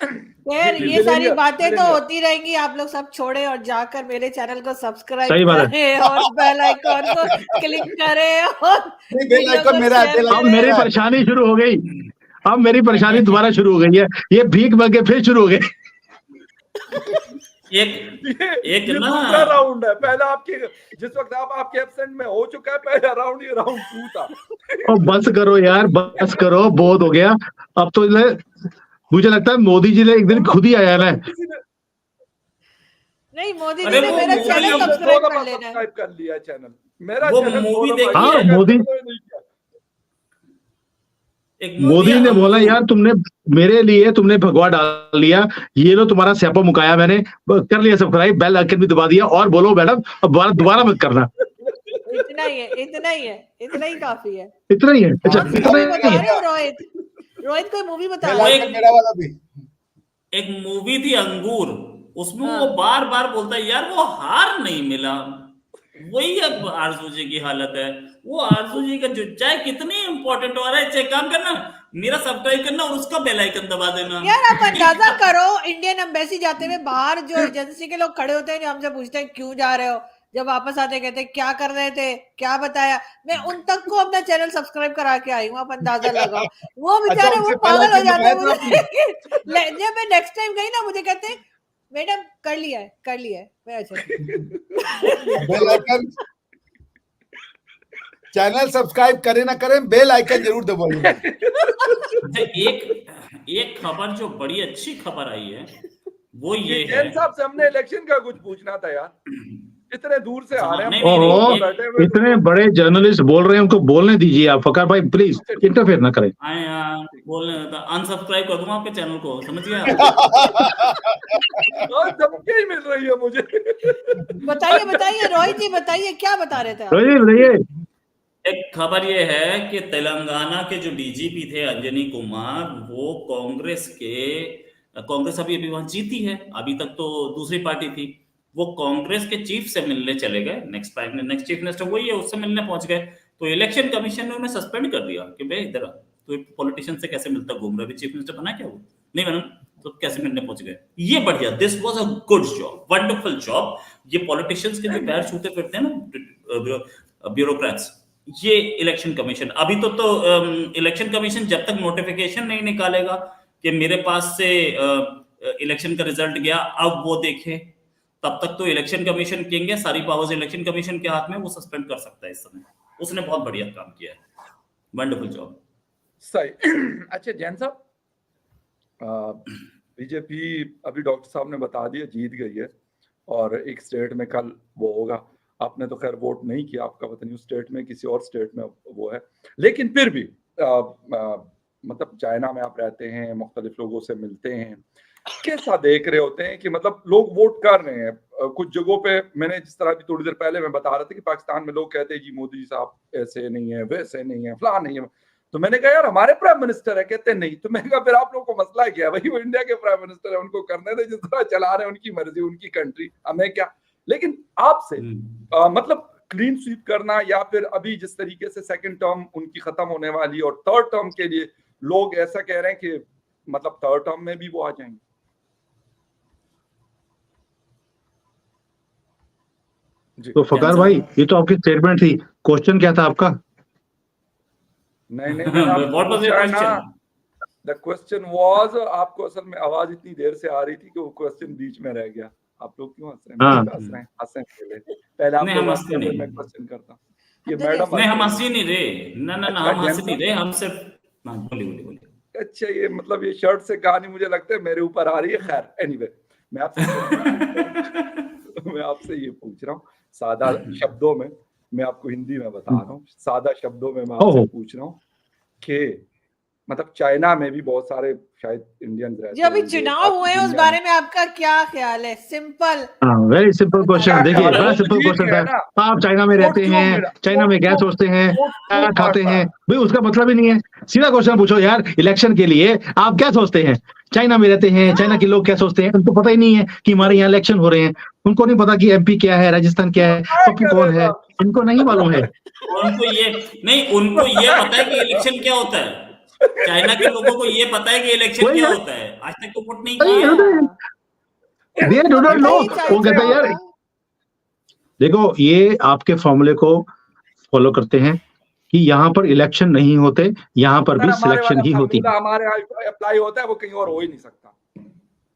खैर ये सारी मिलेनियर, बातें तो मिलेनियर। होती रहेंगी, आप लोग सब छोड़े और जाकर मेरे चैनल को सब्सक्राइब सही बात है। करें और बेल आइकॉन को क्लिक करें और नहीं, बेल वीडियो आइकन को मेरा है, शेयर बेल अब आइकन मेरी मेरा है। परेशानी शुरू हो गई। अब मेरी परेशानी दोबारा शुरू हो गई है। ये भीख मांगे फिर शुरू हो गई। एक ये ना दूसरा राउंड है। पहला आपके जिस वक्त आपके एब्सेंट में हो चुका है, पहला राउंड ये राउंड 2 था। और बस करो यार, बस करो, बहुत हो गया। अब तो मुझे लगता है मोदी जी ने एक दिन खुद ही आया ना। किसी ने नहीं, मोदी अरे जी ने वो मेरा मूवी चैनल हम सब्सक्राइब 2 कर दफा लेना है। सब्सक्राइब कर लिया चैनल। मेरा वो चैनल 2 मूवी दफा देखी हाँ, है? मोदी नहीं किया। एक मूवी मोदी है ने बोला अंगूर। यार तुमने मेरे लिए तुमने भगवा डाल लिया, ये लो तुम्हारा स्यापा मुकाया मैंने, कर लिया सब्सक्राइब, बेल आइकन भी दबा दिया। और बोलो मैडम, अब दोबारा मत करना। इतना ही है, इतना ही है, इतना ही काफी है। इतना ही है। अच्छा, कौन सी इतना मूवी ही बता है। रहे हो रोहित? रोहित कोई मूवी बता बेल वो रहे आइकन एक मेरा वाला भी। एक मूवी थी अंगूर, उसमें हाँ। वो बार बार बोलता है यार वो हार नहीं मिला। वही अब आरजू जी की हालत है। वो आरजू जी का जो चाहे कितनी इंपॉर्टेंट हो रहा है, चाहे काम करना, मेरा सब्सक्राइब करना और उसका बेल आइकन दबा देना। यार आप अंदाजा करो, इंडियन एम्बेसी जाते हुए बाहर जो एजेंसी के लोग खड़े होते हैं, जो हमसे पूछते हैं क्यों जा रहे हो, जब वापस आते कहते हैं क्या कर रहे थे, क्या बताया। मैं उन तक को अपना चैनल सब्सक्राइब करा के आई हूँ, आप अंदाजा लगाओ। वो अच्छा, बेचारे वो उनसे बेल पागल हो आइकन जाते हैं दबाया था मुझे। आपने? जब मैं नेक्स्ट टाइम गई ना, मुझे कहते हैं मैडम कर लिया है, कर लिया है। मैं अच्छा बेल आइकन, चैनल सब्सक्राइब करें ना करें, बेल आइकन जरूर दबाइए। अच्छा, एक खबर जो बड़ी अच्छी खबर आई है वो ये है। जैन साहब से हमने इलेक्शन का कुछ पूछना था यार। इतने दूर से आ रहे हैं, नहीं, हम नहीं, फोन नहीं, पर बैठे हुए इतने बड़े जर्नलिस्ट बोल रहे हैं, उनको बोलने दीजिए आप। फकर भाई प्लीज इंटरफेयर ना करें। आए यहाँ बोलने अनसब्सक्राइब कर दूंगा आपके चैनल को, समझ गया? और धमकी ही मिल रही है मुझे। बताइए बताइए रोहित जी, बताइए क्या बता रहे थे आप? बताइए। एक खबर ये है कि तेलंगाना के जो डीजीपी थे अंजनी कुमार, वो कांग्रेस अभी वहां जीती है, अभी तक तो दूसरी पार्टी थी। वो कांग्रेस के चीफ से मिलने चले गए, नेक्स्ट चीफ मिनिस्टर वही है, उससे मिलने पहुंच गए। तो इलेक्शन कमीशन ने उन्हें सस्पेंड कर दिया कि भाई इधर तो पॉलिटिशियन से कैसे मिलता घूम रहा है, चीफ मिनिस्टर बना क्या वो? नहीं बना, तो कैसे मिलने पहुंच गए? ये बढ़िया, this was a good job, wonderful job. ये पॉलिटिशियंस के जो पैर छूते फिरते हैं ना ब्यूरोक्रेट्स, ये इलेक्शन कमीशन अभी तो इलेक्शन कमीशन जब तक नोटिफिकेशन नहीं निकालेगा कि मेरे पास से इलेक्शन का रिजल्ट गया, अब वो देखे, तब तक तो इलेक्शन कमीशन किंग है, सारी पावर्स इलेक्शन कमीशन के हाथ में, वो सस्पेंड कर सकता है इस समय। उसने बहुत बढ़िया काम किया है, वंडरफुल जॉब। सही। अच्छा जैन साहब, बीजेपी अभी डॉक्टर साहब ने बता दिया जीत गई है, और एक स्टेट में कल वो होगा। आपने तो खैर वोट नहीं किया, आपका पता नहीं उस स्टेट में, किसी और स्टेट में वो है, लेकिन फिर भी मतलब चाइना में आप रहते हैं, मुख्तलिफ लोगों से मिलते हैं, कैसा देख रहे होते हैं कि मतलब लोग वोट कर रहे हैं कुछ जगहों पे? मैंने जिस तरह भी थोड़ी देर पहले मैं बता रहा था कि पाकिस्तान में लोग कहते हैं जी मोदी जी साहब ऐसे नहीं है, वैसे नहीं है, फलां नहीं है। तो मैंने कहा यार हमारे प्राइम मिनिस्टर है, कहते नहीं। तो मैंने कहा फिर आप लोगों को मसला क्या है भाई? वो इंडिया के प्राइम मिनिस्टर है, उनको करने दे, जिस तरह चला रहे हैं, उनकी मर्जी, उनकी कंट्री, हमें क्या। लेकिन आपसे मतलब क्लीन स्वीप करना, या फिर अभी जिस तरीके से सेकंड टर्म उनकी खत्म होने वाली और थर्ड टर्म के लिए लोग ऐसा कह रहे हैं कि मतलब थर्ड टर्म में भी वो आ जाएंगे। तो फकार भाई, ये तो आपकी स्टेटमेंट थी, क्वेश्चन क्या था आपका? नहीं What was your question? The question was, आपको असल में आवाज इतनी देर से आ रही थी कि वो क्वेश्चन बीच में रह गया। आप लोग क्यों हंस रहे हैं? हंस रहे हैं, हंसें पहले आप लोग हंसते हैं, मैं क्वेश्चन करता हूँ। ये मैडम नहीं, हम हंसी नहीं रहे, ना हम हंसी नहीं रहे, हम सिर्फ बोलिए। अच्छा, ये मतलब ये शर्ट से कहानी मुझे लगता है मेरे ऊपर आ रही है। खैर एनीवे, मैं आपसे ये पूछ रहा हूँ सादा शब्दों में। मैं आपको हिंदी में बता रहा हूँ, सादा शब्दों में मैं ओहो। आपसे पूछ रहा हूँ कि मतलब चाइना में भी बहुत सारे शायद इंडियन रहते जो अभी होंगे, चुनाव बाकी हुए हैं उस दुनिया बारे में में आपका क्या ख्याल है? सिंपल हाँ, वेरी सिंपल क्वेश्चन। क्या देखिए, ख्याल है? बड़ा वो तो सिंपल जीत क्वेश्चन गया था। ना, आप चाइना में वोट रहते क्यों हैं, मिला? चाइना में क्या वोट सोचते हैं, वोट क्या क्यों खाते पड़ा? हैं, भाई उसका मतलब ही नहीं है। सीधा क्वेश्चन पूछो यार, इलेक्शन के लिए आप क्या सोचते हैं? चाइना में रहते हैं, चाइना के लोग क्या सोचते हैं? उनको पता ही नहीं है कि हमारे यहाँ इलेक्शन हो रहे हैं। उनको नहीं पता कि एमपी क्या है, राजस्थान क्या है, क्या पप्पू कौन है, करेगा? इनको नहीं मालूम है। उनको ये नहीं, उनको ये पता है कि इलेक्शन क्या होता है। चाइना के लोगों को ये पता है कि इलेक्शन वही क्या है, होता है, आज तक तो वोट नहीं सही किए। है, they do not पता know। ही वो कहते हैं यार, देखो ये आपके फॉर्मूले को फॉलो करते हैं कि यहाँ पर इलेक्शन नहीं होते, यहाँ पर सर भी हमारे सिलेक्शन वाला ही होती है। फार्मूला हमारे यहाँ अप्लाई होता है, वो कहीं और हो ही नहीं सकता।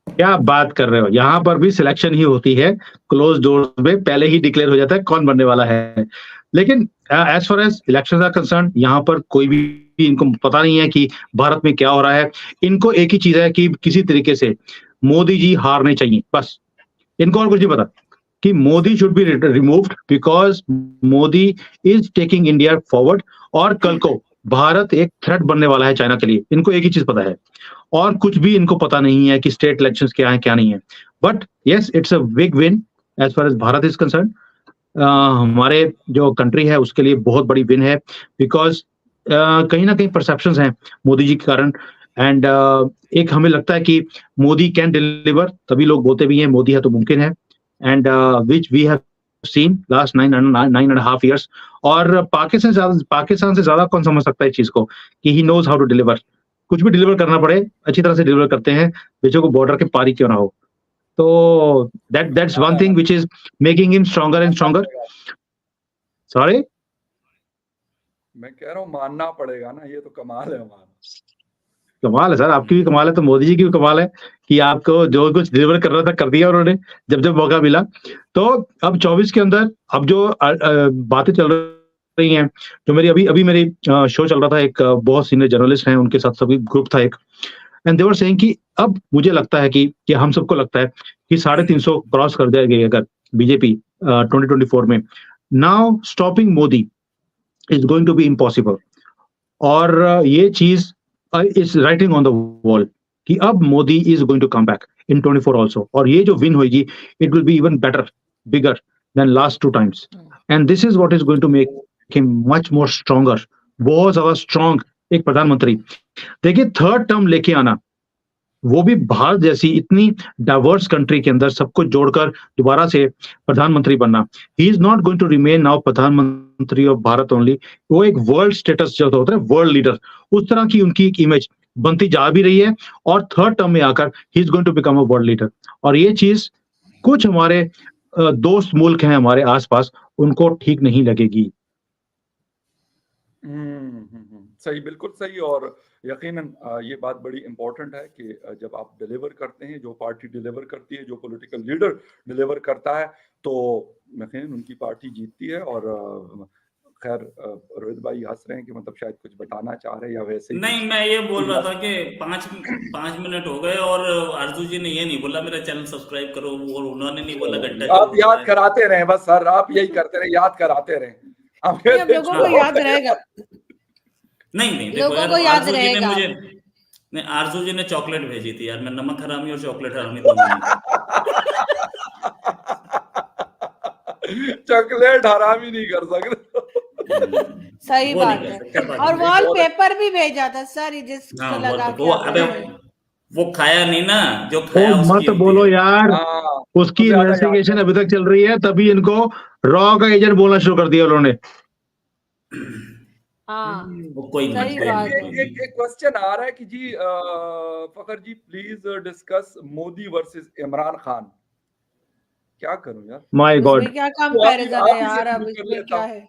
क्या बात कर रहे हो, यहाँ पर भी सिलेक्शन ही होती है, क्लोज डोर्स में पहले ही डिक्लेयर हो जाता है कौन बनने वाला है। लेकिन as far as election are concerned, यहाँ पर कोई भी इनको पता नहीं है कि भारत में क्या हो रहा है। इनको एक ही चीज है कि किसी तरीके से मोदी जी हारने चाहिए, बस। इनको और कुछ नहीं पता कि Modi should be removed because Modi is taking India forward, और कल को भारत एक थ्रेट बनने वाला है चाइना के लिए। इनको एक ही चीज पता है, और कुछ भी इनको पता नहीं है कि स्टेट इलेक्शंस क्या है क्या नहीं है। But yes, it's a big win as far as Bharat is concerned. हमारे जो कंट्री है उसके लिए बहुत बड़ी विन है, बिकॉज कहीं ना कहीं परसेप्शंस हैं मोदी जी के कारण। एंड एक हमें लगता है कि मोदी कैन डिलीवर, तभी लोग बोलते भी हैं मोदी है तो मुमकिन है। And which we have seen last 9.5 years। और पाकिस्तान से ज्यादा कौन समझ सकता है इस चीज को कि he knows how to deliver. कुछ भी डिलीवर करना पड़े अच्छी तरह से डिलीवर करते हैं, बेचो को बॉर्डर के पार ही क्यों ना हो। तो that's one thing which is making him stronger and stronger. Sorry, मैं कह रहा हूँ मानना पड़ेगा ना, ये तो कमाल है हमारा। कमाल है सर, आपकी भी कमाल है, तो मोदी जी की भी कमाल है कि आपको जो कुछ डिलीवर करना था कर दिया उन्होंने जब जब मौका मिला। तो अब 24 के अंदर अब जो बातें चल रही हैं, जो मेरी अभी मेरी शो चल रहा था, एक बहुत सीनियर जर्नलिस्ट हैं, उनके साथ सभी ग्रुप था एक, एंड दे वर सेइंग कि अब मुझे लगता है कि हम सबको लगता है कि 350 क्रॉस कर जाएगी अगर बीजेपी 2024 में। Now stopping Modi is going to be impossible. और ये चीज is writing on the wall कि अब Modi is going to come back in 24 also. और ये जो विन होगी, it will be even better, bigger than last 2 times। And this is what is going to make him much more stronger, बहुत ज्यादा strong एक प्रधानमंत्री। देखिए, 3rd टर्म लेके आना, वो भी भारत जैसी इतनी डाइवर्स कंट्री के अंदर सबको जोड़कर दोबारा से प्रधानमंत्री बनना। He is not going to remain now प्रधानमंत्री ऑफ भारत ओनली। वो एक वर्ल्ड स्टेटस जो होता है, वर्ल्ड लीडर, उस तरह की उनकी एक इमेज बनती जा भी रही है। और 3rd टर्म में आकर he is going to become a world leader. और ये चीज कुछ हमारे दोस्त मुल्क हैं हमारे आसपास, उनको ठीक नहीं लगेगी। सही, बिल्कुल सही। और यकीनन ये बात बड़ी इंपॉर्टेंट है कि जब आप डिलीवर करते हैं, जो पार्टी डिलीवर करती है, जो पॉलिटिकल लीडर डिलीवर करता है, तो यकीनन उनकी पार्टी जीतती है। और खैर रोहित भाई हंस रहे हैं कि मतलब शायद कुछ बताना चाह रहे हैं या वैसे ही नहीं, मैं ये बोल रहा था कि 5 मिनट हो गए और आरजू जी ने ये नहीं बोला मेरा चैनल सब्सक्राइब करो, और उन्होंने नहीं बोला घंटा आप याद कराते रहे बस सर, आप यही करते रहे, याद कराते रहे। अब लोगों को याद रहेगा। नहीं, देखो लोगों यार, को याद आरजू जी ने रहेगा। मुझे नहीं, आरजू जी ने चॉकलेट भेजी थी यार, मैं नमक हरामी और चॉकलेट हरामी दोनों नहीं। चॉकलेट हरामी नहीं कर सकते। सही वो बात नहीं है। कर सकते। और वॉलपेपर भी भेजा था सर, जिसको हाँ, लगा वो के अबे वो खाया नहीं ना, जो ओ खाया उसकी मत होती बोलो है। यार, हाँ, उसकी तो ज्यादा याद इन्वेस्टिगेशन कर। अभी तक चल रही है, तभी इनको रॉ का एजेंट बोलना शुरू कर दिया उन्होंने। हाँ, वो कोई नहीं, सही कोई बात नहीं, है। एक क्वेश्चन आ रहा है कि जी Fakhar ji please discuss Modi versus Imran Khan. क्या करूं यार, माय गॉड, इसमें क्या तो कंपैरिजन आप है ही से यार, अब शुरू कर इसमें लेता क्या हूं। है?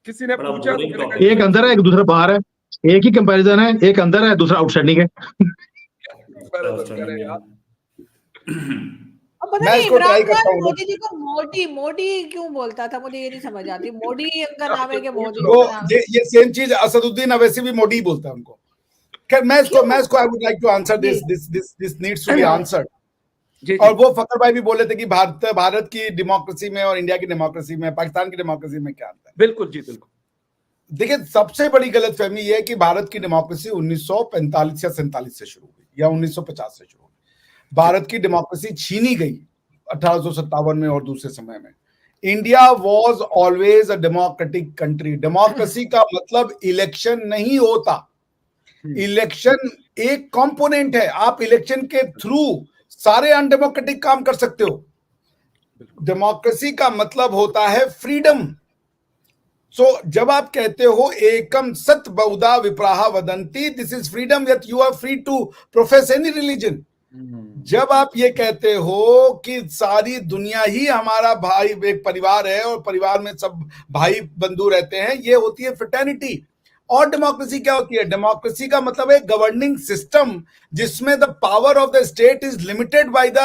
किसी ने बड़ा पूछा तो बोरिंग मैंने टॉपिक एक अंदर है एक दूसरा बाहर है, एक ही कंपैरिजन है, एक अंदर है दूसरा आउटस्टैंडिंग है। कंपैरिजन करें यार। अब पता मैं नहीं इसको ट्राई इमरान खान करता हूँ। मोदी जी को मोदी क्यों बोलता था, मुझे ये नहीं समझ आती। मोदी उनका नाम है कि मोदी वो उनका नाम है? ये सेम चीज असदुद्दीन अवैसी भी मोदी बोलता है उनको। खैर मैं इसको I would like to answer this needs to be answered. जी और वो फखर भाई भी बोले थे कि भारत की डेमोक्रेसी में और इंडिया की डेमोक्रेसी में, पाकिस्तान की डेमोक्रेसी में क्या अंतर है। बिल्कुल जी, बिल्कुल। देखिए, सबसे बड़ी गलतफहमी ये है कि भारत की डेमोक्रेसी 1945 या 47 से शुरू हुई या 1950 से शुरू हुई। भारत की डेमोक्रेसी छीनी गई 1857 में और दूसरे समय में। India was always a democratic country. Democracy का मतलब इलेक्शन नहीं होता। इलेक्शन एक कंपोनेंट है। आप इलेक्शन के थ्रू सारे अनडेमोक्रेटिक काम कर सकते हो। डेमोक्रेसी का मतलब होता है फ्रीडम। जब आप कहते हो एकम सत बहुधा विप्राहा वदंती, this is freedom, that you are free to profess any religion. जब आप ये कहते हो कि सारी दुनिया ही हमारा भाई, एक परिवार है और परिवार में सब भाई बंधु रहते हैं, ये होती है फ्रेटर्निटी। और डेमोक्रेसी क्या होती है? डेमोक्रेसी का मतलब है गवर्निंग सिस्टम जिसमें the power of the state is limited by the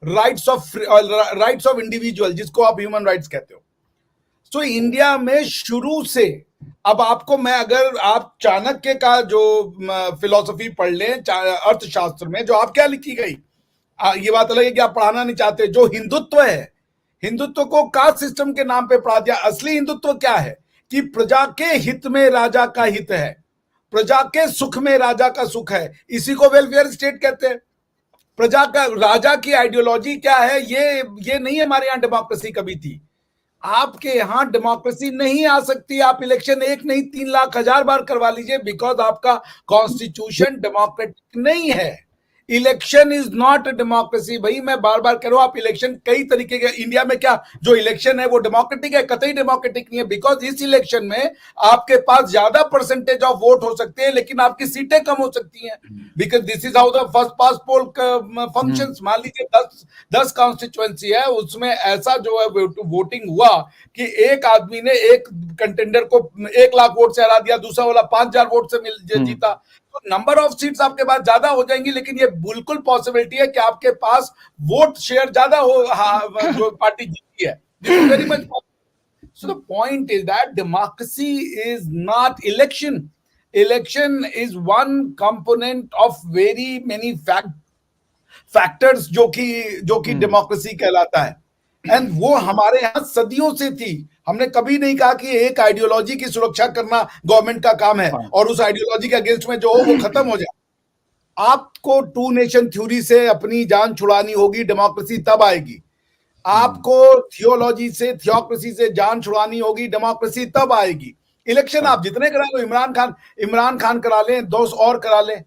rights of individual, जिसको आप ह्यूमन राइट्स कहते हो। तो इंडिया में शुरू से, अब आपको मैं, अगर आप चाणक्य का जो फिलॉसफी पढ़ लें अर्थशास्त्र में, जो आप क्या लिखी गई, ये बात अलग है कि आप पढ़ाना नहीं चाहते, जो हिंदुत्व है, हिंदुत्व को कास्ट सिस्टम के नाम पे पढ़ा दिया। असली हिंदुत्व क्या है कि प्रजा के हित में राजा का हित है, प्रजा के सुख में राजा का सुख है। इसी को वेलफेयर स्टेट कहते हैं। प्रजा का, राजा की आइडियोलॉजी क्या है, ये नहीं हमारे यहां डेमोक्रेसी कभी थी। आपके यहां डेमोक्रेसी नहीं आ सकती। आप इलेक्शन एक नहीं 3 लाख 1000 बार करवा लीजिए, बिकॉज आपका कॉन्स्टिट्यूशन डेमोक्रेटिक नहीं है। Election is not democracy. भाई मैं बार बार कह रहा हूं, आप इलेक्शन कई तरीके के, इंडिया में क्या जो इलेक्शन है वो डेमोक्रेटिक है? कतई डेमोक्रेटिक नहीं है, बिकॉज इस इलेक्शन में आपके पास ज्यादा परसेंटेज ऑफ वोट हो सकते हैं लेकिन आपकी सीटें कम हो सकती हैं, because this is how the first past poll functions. मान लीजिए 10 कॉन्स्टिट्यूएंसी है, उसमें ऐसा जो है वोटिंग हुआ कि एक आदमी ने एक कंटेंडर को 1 लाख वोट से हरा दिया, दूसरा वाला 5000 वोट से जीता, तो नंबर ऑफ सीट्स आपके पास ज्यादा हो जाएंगी, लेकिन ये बिल्कुल पॉसिबिलिटी है कि आपके पास वोट शेयर ज्यादा हो, जो पार्टी जीती है। Very much. So the point is that democracy is not election. Election is one component of very many factors जो कि डेमोक्रेसी कहलाता है। एंड वो हमारे यहां सदियों से थी। हमने कभी नहीं कहा कि एक आइडियोलॉजी की सुरक्षा करना गवर्नमेंट का काम है और उस आइडियोलॉजी के अगेंस्ट में जो हो वो खत्म हो जाए। आपको 2 नेशन थ्योरी से अपनी जान छुड़ानी होगी, डेमोक्रेसी तब आएगी। आपको थियोलॉजी से, थियोक्रेसी से जान छुड़ानी होगी, डेमोक्रेसी तब आएगी। इलेक्शन आप जितने करा लो, इमरान खान करा लें, 2 और करा लें,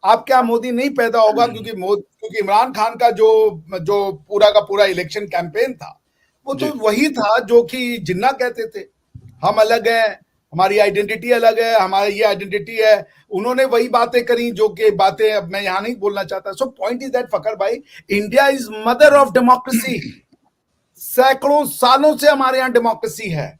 आप क्या मोदी नहीं पैदा होगा? क्योंकि इमरान खान का जो पूरा का पूरा इलेक्शन कैंपेन था वो तो वही था जो कि जिन्ना कहते थे, हम अलग हैं, हमारी आइडेंटिटी अलग है, हमारी ये आइडेंटिटी है। उन्होंने वही बातें करी जो कि बातें अब मैं यहां नहीं बोलना चाहता। सो पॉइंट इज दैट फकर भाई, India is mother of democracy. सैकड़ों सालों से हमारे यहां डेमोक्रेसी है।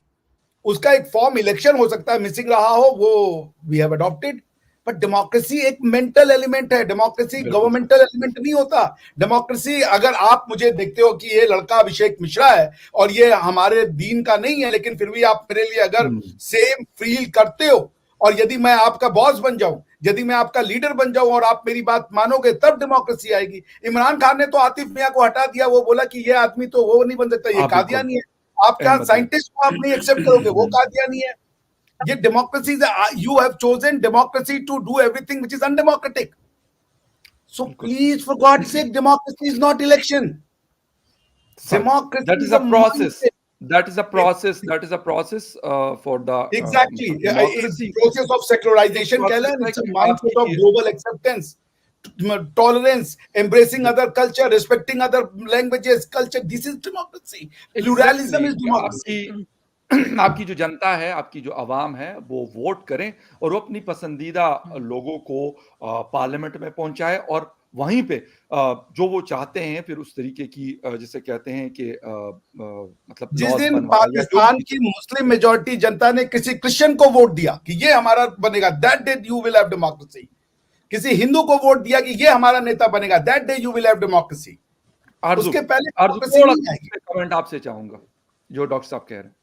उसका एक फॉर्म इलेक्शन हो सकता है मिसिंग रहा हो, वो we have adopted, but democracy एक मेंटल एलिमेंट है। डेमोक्रेसी गवर्नमेंटल एलिमेंट नहीं होता। डेमोक्रेसी, अगर आप मुझे देखते हो कि ये लड़का अभिषेक मिश्रा है और ये हमारे दीन का नहीं है, लेकिन फिर भी आप मेरे लिए अगर सेम फील करते हो, और यदि मैं आपका बॉस बन जाऊं, यदि मैं आपका लीडर बन जाऊं और आप मेरी बात मानोगे, तब डेमोक्रेसी आएगी। इमरान खान ने तो आतिफ मियां को हटा दिया, वो बोला कि ये आदमी तो वो नहीं बन सकता, ये कादियानी है। आप क्या साइंटिस्ट को आप नहीं एक्सेप्ट करोगे, वो कादियानी है। ये democracy, you have chosen democracy to do everything which is undemocratic. So please, for God's sake, democracy is not election. Democracy that is a process. That is a process. That is a process for the exactly process of secularization. It's a mindset of global acceptance, tolerance, embracing other culture, respecting other languages, culture. This is democracy. Pluralism is democracy. आपकी जो जनता है, आपकी जो आवाम है, वो vote करें और वो अपनी पसंदीदा लोगों को पार्लियामेंट में पहुंचाए और वहीं पे जो वो चाहते हैं फिर उस तरीके की, जिसे कहते हैं कि मतलब जिस दिन पाकिस्तान की मुस्लिम मेजॉरिटी जनता ने किसी क्रिश्चियन को वोट दिया कि ये हमारा बनेगा, that day you will have democracy. किसी हिंदू को वोट दिया कि ये हमारा नेता बनेगा, that day you will have democracy. उसके पहले कमेंट आपसे चाहूंगा जो डॉक्टर साहब कह रहे हैं।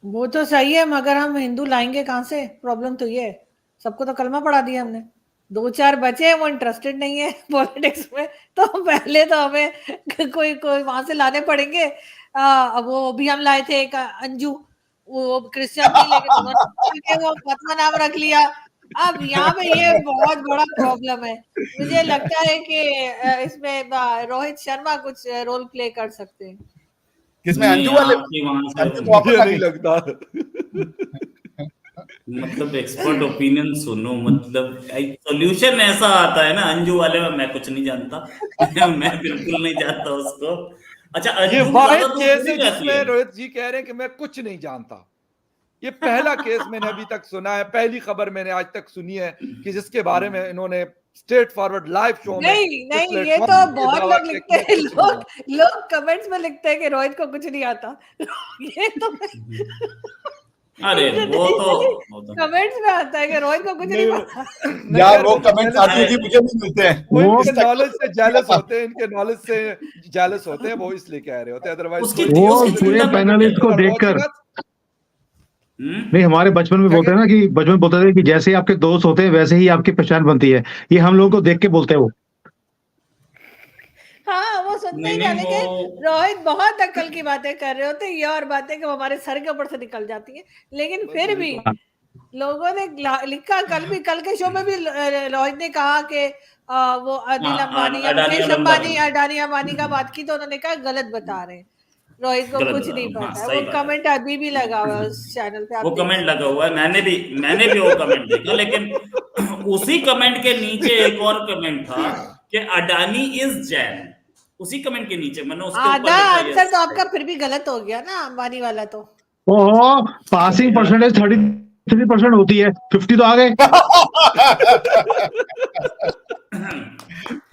वो तो सही है, मगर हम हिंदू लाएंगे कहां से? प्रॉब्लम तो ये है, सबको तो कलमा पढ़ा दिया हमने। 2-4 बचे हैं वो इंटरेस्टेड नहीं है पॉलिटिक्स में, तो पहले तो हमें कोई वहां से लाने पड़ेंगे। अब वो भी हम लाए थे एक अंजू, वो क्रिश्चियन थी लेकिन उन्होंने वो फातिमा नाम रख लिया। अब यहाँ पे ये बहुत बड़ा प्रॉब्लम है। मुझे लगता है कि इसमें रोहित शर्मा कुछ रोल प्ले कर सकते हैं। किसमें, नहीं, अंजू वाले? आपकी वहां से अंजू तो वापस मुझे आ नहीं गई। लगता। मतलब एक्सपर्ट ओपिनियन सुनो, मतलब सॉल्यूशन ऐसा आता है ना अंजू वाले में, मैं कुछ नहीं जानता मैं बिल्कुल नहीं जानता उसको। अच्छा, ये अंजू वाहिद ज्यादा दूर केस थोड़ी है जाती जिसमें है। रोहित जी कह रहे हैं कि मैं कुछ नहीं जानता। ये पहला केस मैंने अभी तक सुना है, पहली खबर मैंने आज तक सुनी है कि जिसके बारे में इन्होंने स्ट्रेट फॉरवर्ड लाइव शो में नहीं, ये तो बहुत लोग लिखते हैं, लोग कमेंट्स में लिखते हैं कि रोहित को कुछ नहीं आता ये तो अरे वो तो कमेंट्स में आता है कि रोहित को कुछ नहीं पता। यार वो कमेंट्स आती है कि मुझे नहीं मिलते हैं। वो वो इनके नॉलेज से जेलस होते हैं, इनके नॉलेज से जेलस होते हैं, वो इसलिए कह रहे होते हैं, अदरवाइज उसकी वो उसकी पूरे चिंता पैनलिस्ट को देखकर, हम्म? नहीं हमारे बचपन में बोलते हैं ना कि बचपन में बोलते थे कि जैसे आपके दोस्त होते हैं वैसे ही आपकी पहचान बनती है। ये हम लोगों को देख के बोलते हैं वो। हाँ, वो सुनते ही नहीं, जाने के वो- रोहित बहुत अक्ल की बातें कर रहे होते हैं, ये और बातें कि वो हमारे सर के ऊपर से निकल जाती है, लेकिन फिर भी लोगों ने लिखा। कल के शो में भी रोहित ने कहा कि वो अनिल अंबानी या मुकेश अंबानी या अडानी अंबानी का बात की, तो उन्होंने कहा गलत बता रहे हैं, रोहित को गलत कुछ बता नहीं रहे हैं, पता हाँ, है। सही वो बात है। कमेंट अभी भी लगा हुआ है उस चैनल पे, आप वो देख कमेंट सकते लगा हुआ है, मैंने भी वो कमेंट देखा, लेकिन उसी कमेंट के नीचे एक और कमेंट था कि अडानी इज जैन। उसी कमेंट के नीचे मैंने उसके ऊपर आधा लिखा, आंसर yes, तो आपका फिर भी गलत हो गया ना, अंबानी वाला तो। ओहो, पासिंग परसेंटेज 33% होती है, 50 तो आ गए।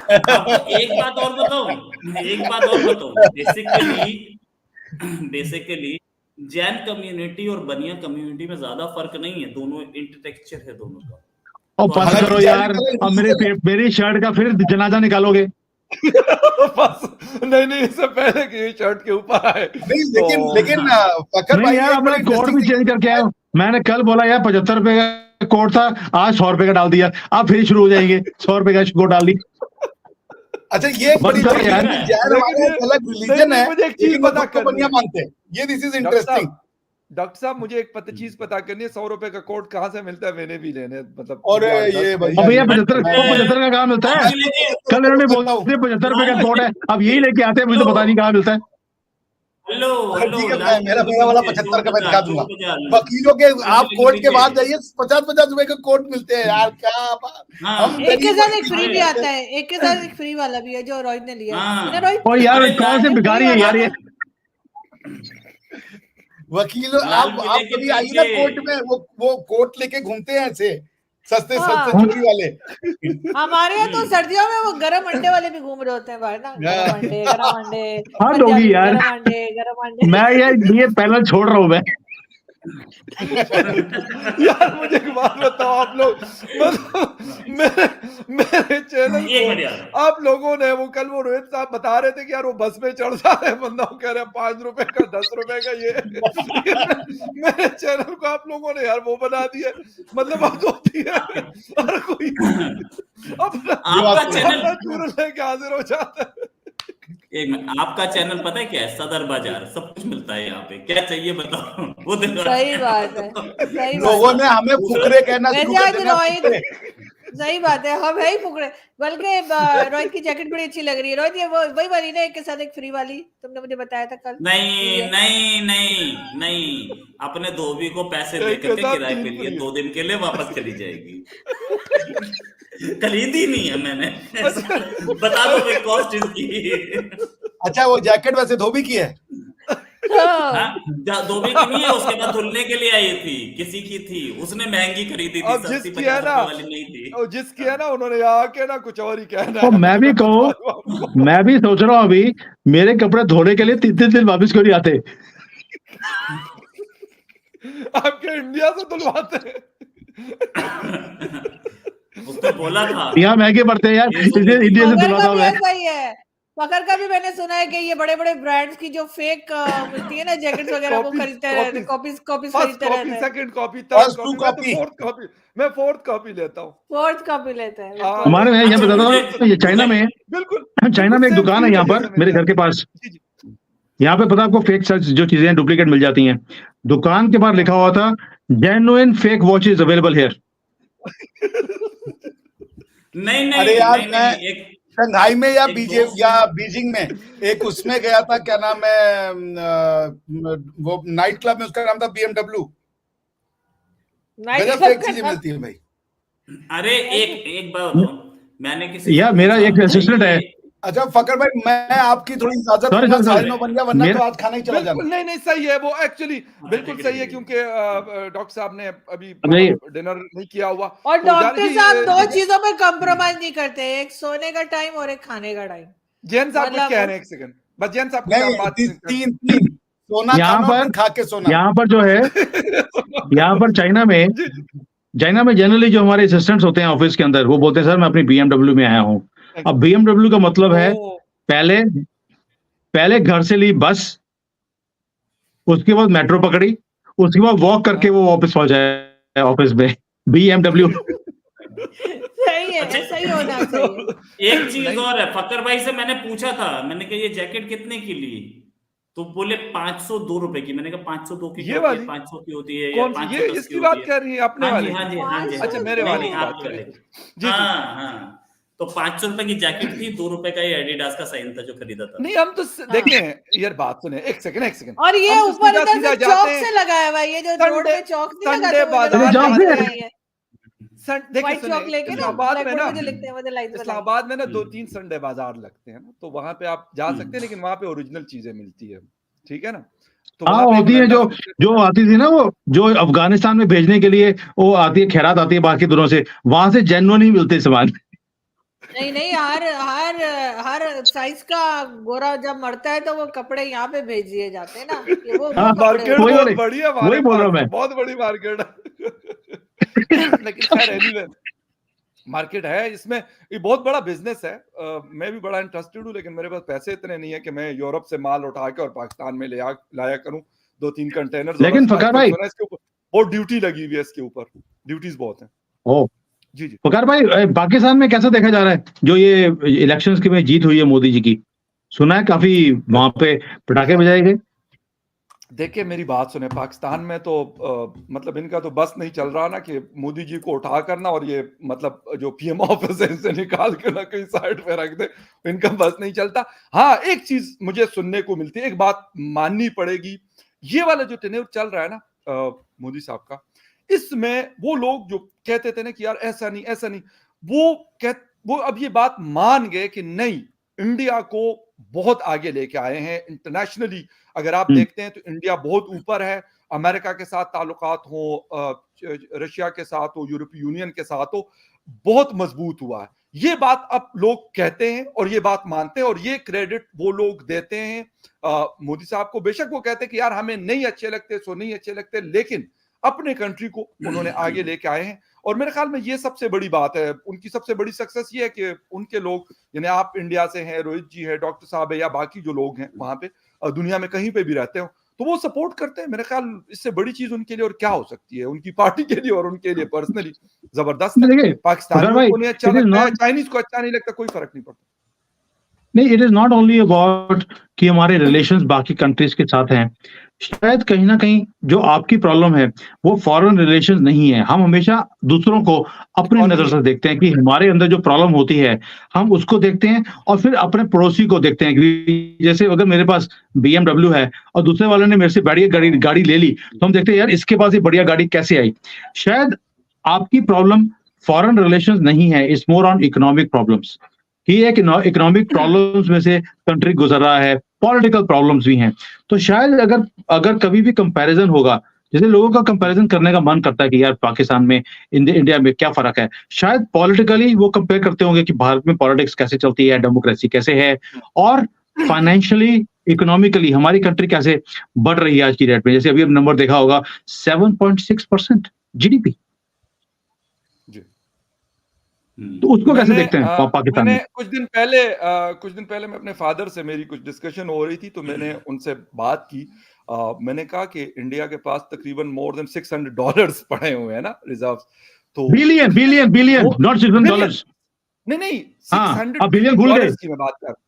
आपको एक बात और बताऊं, बेसिकली जैन कम्युनिटी और बनिया कम्युनिटी में ज्यादा फर्क नहीं है, दोनों इंटरटेक्सचर है दोनों का। और तो बस हालांकि करो यार, अब मेरी शर्ट का फिर जनाजा निकालोगे। बस नहीं, इससे पहले कि ये शर्ट के ऊपर आए। नहीं, लेकिन फखर नहीं भाई यार, एक अपना बड़ी कोड भी interesting चेंज करके आया हूं। मैंने कल बोला यार 75 रुपए का कोड था, आज 100 रुपए का डाल दिया, अब फिर शुरू हो जाएंगे 100 रुपए का कोड डाल दी। अच्छा, ये एक बड़ी बंद करो यार। interesting जैन हमारा एक अलग रिलीजन है, मुझे एक चीज लेकिन वो पता सबको करनी बढ़िया है। मानते हैं। ये दिस इज इंटरेस्टिंग। डॉक्टर साहब मुझे एक चीज पता करनी है, 100 रुपए का कोड कहाँ से मिलता है? मैंने भी लेने, मतलब और ये भैया अब भैया 75 का कहाँ मिलता है? कल इन्होंने बोला 75 रुपए का कोड है, अब यही लेके आते हैं, मुझे तो पता नहीं कहाँ मिलता है। हेलो ठीक है, मेरा वाला 75 का मैं दिखा दूंगा। वकीलों के आप कोर्ट के बाद जाइए, 50-50 रुपए का कोर्ट मिलते हैं यार, क्या हम एक के साथ एक फ्री भी आता है, एक के साथ एक फ्री वाला भी है जो रोहित ने लिया है। रोहित और यार कौन से भिखारी है यार ये? वकीलों आप कभी आइए ना कोर्ट में, वो कोर्ट लेके घूमते हैं ऐसे सस्ते चूड़ी वाले। हमारे यहाँ तो सर्दियों में वो गरम अंडे वाले भी घूम रहे होते हैं बाहर ना, गरम अंडे हाँ डोगी यार, गरम अंडे। मैं यार ये पैनल छोड़ रहा हूँ मैं। यार मुझे एक बात बताओ, आप लोग मतलब मेरे चैनल को आप लोगों ने वो कल वो रोहित साहब बता रहे थे कि यार वो बस में चढ़ जाते हैं, बंदा कह रहे हैं 5 रुपए का 10 रुपए का, ये मेरे चैनल को आप लोगों ने यार वो बना दिया, मतलब अब होती है हर कोई आपका चैनल चूरन लेके हाजिर हो जाता है। आपका चैनल पता है क्या है? सदर बाजार, सब कुछ मिलता है यहाँ पे, क्या चाहिए बताओ। वो सही बात है, सही लोगों ने हमें फुकरे कहना शुरू कर दिया। सही बात है, हम है ही फुकरे। बल्कि रोहित की जैकेट बड़ी अच्छी लग रही है। रोहित ये वही वाली ना, एक के साथ एक फ्री वाली, तुमने मुझे बताया था कल। नहीं, अपने धोबी को पैसे दे करके किराए पे लिए, 2 दिन के लिए वापस चली जाएगी। खरीदी नहीं है मैंने, बता दो भाई कॉस्ट इसकी। अच्छा, वो जैकेट वैसे धोबी की है? धोबी की नहीं है, उसके बाद धुलने के लिए आई थी, किसी की थी, उसने महंगी खरीदी थी, सस्ती 50 रुपए वाली नहीं थी। जिसकी है ना उन्होंने आके ना कुछ और ही कहना। तो मैं भी कहूँ, मैं भी सोच रहा हूँ अभी मेरे कपड़े धोने के लिए 3 दिन वापस क्यों नहीं आते? आपके इंडिया से धुलवाते हैं। उसने बोला था यहाँ महंगे पड़ते हैं यार, इंडिया से धुलवाता हूँ मैं। फकर का भी मैंने सुना है कि ये बड़े बड़े ब्रांड्स की जो फेक मिलती है ना जैकेट्स वगैरह वो खरीदते रहते, कॉपीज फर्स्ट खरीदते कॉपी, रहते हैं, second copy, third First two copy, copy. मैं फोर्थ कॉपी लेता हूँ। फोर्थ कॉपी लेते हैं। हाँ। हमारे में यहाँ अच्छा, बताता मुझे- हूँ, ये चाइना में बिल्कुल चाइना में एक same दुकान है feel यहाँ जैसे पर मिल मेरे घर जाता के पास। है। जी, यहाँ पे पता आपको फेक जो चीजें हैं डुप्लीकेट मिल जाती हैं। दुकान के बाहर लिखा हुआ था genuine fake watch is available here. नहीं अरे नहीं यार नहीं मैं नहीं एक शंघाई में या एक बीजे दोस्त या ने- बीजिंग में एक उसमें गया था, क्या नाम है वो नाइट क्लब में, उसका नाम था BMW। नाइट गजब क्लब फेक का चीजें नाम- मिलती है भाई। अरे एक बात बताओ, मैंने किसी से यार मेरा पूछा, एक असिस्टेंट भाई है। ये- अच्छा फकर भाई, मैं आपकी थोड़ी इजाजत Sorry, दूंगा, sorry, 9:30 बन गया, वरना मेरा- तो आज खाना ही चला बिल्कुल जाना। नहीं सही है वो एक्चुअली, बिल्कुल ठीक है, सही है, ठीक है। क्योंकि डॉक्टर साहब ने अभी नहीं। डिनर नहीं किया हुआ। और तो डॉक्टर ये- साहब दो ये- चीजों में कंप्रोमाइज नहीं करते, एक सोने का टाइम और एक खाने का टाइम। जैन साहब कुछ मतलब- कह रहे हैं, एक सेकंड बस, जैन साहब कुछ नहीं, बात तीन सोना यहाँ खाना और पर- फिर खा के सोना। यहाँ पर जो है, यहाँ पर चाइना में जी, जी। जनरली जो हमारे असिस्टेंट्स होते हैं ऑफिस के अंदर, वो बोलते हैं सर मैं अपनी BMW में आया हूँ। अब BMW का मतलब है ओ, पहले घर से ली बस, उसके बाद मेट्रो पकड़ी, उसके बाद वॉक करके वो वापस पहुंच जाए ऑफिस में। BMW। सही है, अच्छा, ऐसा ही होना चाहिए। एक चीज और है, फकर भाई से मैंने पूछा था, मैंने कहा ये जैकेट कितने की ली, तो बोले 502 रुपए की। मैंने कहा 502 की ये क्या होती वाली? है, 500 की होती है या कौन सी? 510 ये की इसकी होती बात है? कर रही है अपने हाँ वाले? जी, हाँ जी, हाँ जी। अच्छा, मेरे नहीं, वाले नहीं, की बात आपके कर रहे वाले। हैं। जी, हाँ हाँ, तो 500 रुपए की जैकेट थी, 2 रुपए का ये एडिडास का साइन था जो खरीदा था। नहीं, हम तो देखें यार, बात सुने, एक सेकंड और ये हम तो ऊपर सीधा इधर सीधा से जाते चौक हैं। से लगाया हुआ है, ये जो रोड पे चौक नहीं संडे लगाते वो बाजार लगाया जाते हुआ हैं। है। देखिए व्हाइट सुने, चौक लेके ना इस्लामाबाद में ब्लैक बोर्ड ना, में जो लिखते हैं वो जो लाइट में इस्लामाबाद में ना हम्म। 2-3 संडे बाजार लगते हैं ना, तो वहां पे आप जा सकते हैं, लेकिन वहां पे ओरिजिनल चीजें मिलती है, ठीक है ना? तो हाँ, वहां पे होती है एक जो आती थी ना, वो जो अफगानिस्तान में भेजने के लिए वो आती है, खैरात आती है बाकी दिनों से, वहां से जेन्युइन ही मिलते सामान। नहीं, हर साइज का गोरा जब मरता है तो वो कपड़े यहाँ पे भेज दिए जाते हैं ना, कि वो हाँ, कपड़े मार्केट वही होते हैं। बहुत बड़ी है हमारे वही बोल रहा पास, हूं मैं। बहुत बड़ी मार्केट है। लेकिन खैर एनीवे, मार्केट है इसमें, ये बहुत बड़ा बिजनेस है। मैं भी बड़ा इंटरेस्टेड हूँ, लेकिन मेरे पास पैसे इतने नहीं है कि मैं यूरोप से माल उठा के और पाकिस्तान में लाया करूँ 2-3 कंटेनर। लेकिन फकर भाई, इसके ऊपर बहुत ड्यूटी लगी हुई है, इसके ऊपर ड्यूटीज बहुत हैं। ओ जी जी, फकर भाई, पाकिस्तान में कैसा देखा जा रहा है जो ये इलेक्शंस की में जीत हुई है मोदी जी की? सुना है काफी वहां पे पटाखे बजाए गए। देखिए मेरी बात सुने, पाकिस्तान में तो मतलब इनका तो बस नहीं चल रहा ना कि मोदी जी को उठा करना और ये मतलब जो PM ऑफिस है इसे निकाल के ना कहीं साइड पे रख दे, इनका बस नहीं चलता। हाँ, एक चीज मुझे सुनने को मिलती है, एक बात माननी पड़ेगी, ये वाला जो टेन्योर चल रहा है ना मोदी साहब का, इसमें वो लोग जो कहते थे ना कि यार ऐसा नहीं, वो अब ये बात मान गए कि नहीं, इंडिया को बहुत आगे लेके आए हैं इंटरनेशनली। अगर आप देखते हैं तो इंडिया बहुत ऊपर है, अमेरिका के साथ ताल्लुकात हो, रशिया के साथ हो, यूरोपीय यूनियन के साथ हो, बहुत मजबूत हुआ है। ये बात अब लोग कहते हैं और ये बात मानते हैं, और ये क्रेडिट वो लोग देते हैं मोदी साहब को। बेशक वो कहते हैं कि यार हमें नहीं अच्छे लगते, लेकिन अपने कंट्री को उन्होंने आगे लेके आए हैं। और मेरे ख्याल में ये सबसे बड़ी बात है, उनकी सबसे बड़ी सक्सेस ये है कि उनके लोग, यानी आप इंडिया से हैं, रोहित जी है, डॉक्टर साहब है, या बाकी जो लोग हैं वहां पे दुनिया में कहीं पे भी रहते हो, तो वो सपोर्ट करते हैं। मेरे ख्याल इससे बड़ी चीज उनके लिए और क्या हो सकती है, उनकी पार्टी के लिए और उनके लिए पर्सनली जबरदस्त है। पाकिस्तानियों को नहीं अच्छा लगता है, चाइनीज को अच्छा नहीं लगता, कोई फर्क नहीं पड़ता। नहीं, it is not only about कि हमारे रिलेशंस बाकी कंट्रीज के साथ हैं। शायद कहीं ना कहीं जो आपकी प्रॉब्लम है वो फॉरेन रिलेशंस नहीं है। हम हमेशा दूसरों को अपनी नजर से देखते हैं कि हमारे अंदर जो प्रॉब्लम होती है हम उसको देखते हैं, और फिर अपने पड़ोसी को देखते हैं कि जैसे अगर मेरे पास BMW है और दूसरे वाले ने मेरे से बढ़िया गाड़ी ले ली, तो हम देखते हैं यार इसके पास ये बढ़िया गाड़ी कैसे आई। शायद आपकी प्रॉब्लम फॉरेन रिलेशंस नहीं है, it's more on economic problems. ये एक इकोनॉमिक प्रॉब्लम्स में से कंट्री गुजर रहा है, पॉलिटिकल प्रॉब्लम्स भी हैं। तो शायद अगर कभी भी कंपैरिजन होगा, जैसे लोगों का कंपैरिजन करने का मन करता है कि यार पाकिस्तान में इंडिया में क्या फर्क है, शायद पॉलिटिकली वो कंपेयर करते होंगे कि भारत में पॉलिटिक्स कैसे चलती है, डेमोक्रेसी कैसे है, और फाइनेंशियली इकोनॉमिकली हमारी कंट्री कैसे बढ़ रही है आज की डेट में। जैसे अभी अब नंबर देखा होगा 7.6% GDP। तो उसको कैसे मैंने देखते हैं पाकिस्तान मैंने में? कुछ दिन पहले मैं अपने फादर से मेरी कुछ डिस्कशन हो रही थी, तो मैंने उनसे बात की। मैंने कहा कि इंडिया के पास तकरीबन मोर देन $600 पड़े हुए हैं ना रिजर्व्स। तो बिलियन बिलियन बिलियन, वो नॉट $600। नहीं हाँ, $600 आप बिलियन भूल गए। डॉलर्स की मैं बात कर रहा हूं।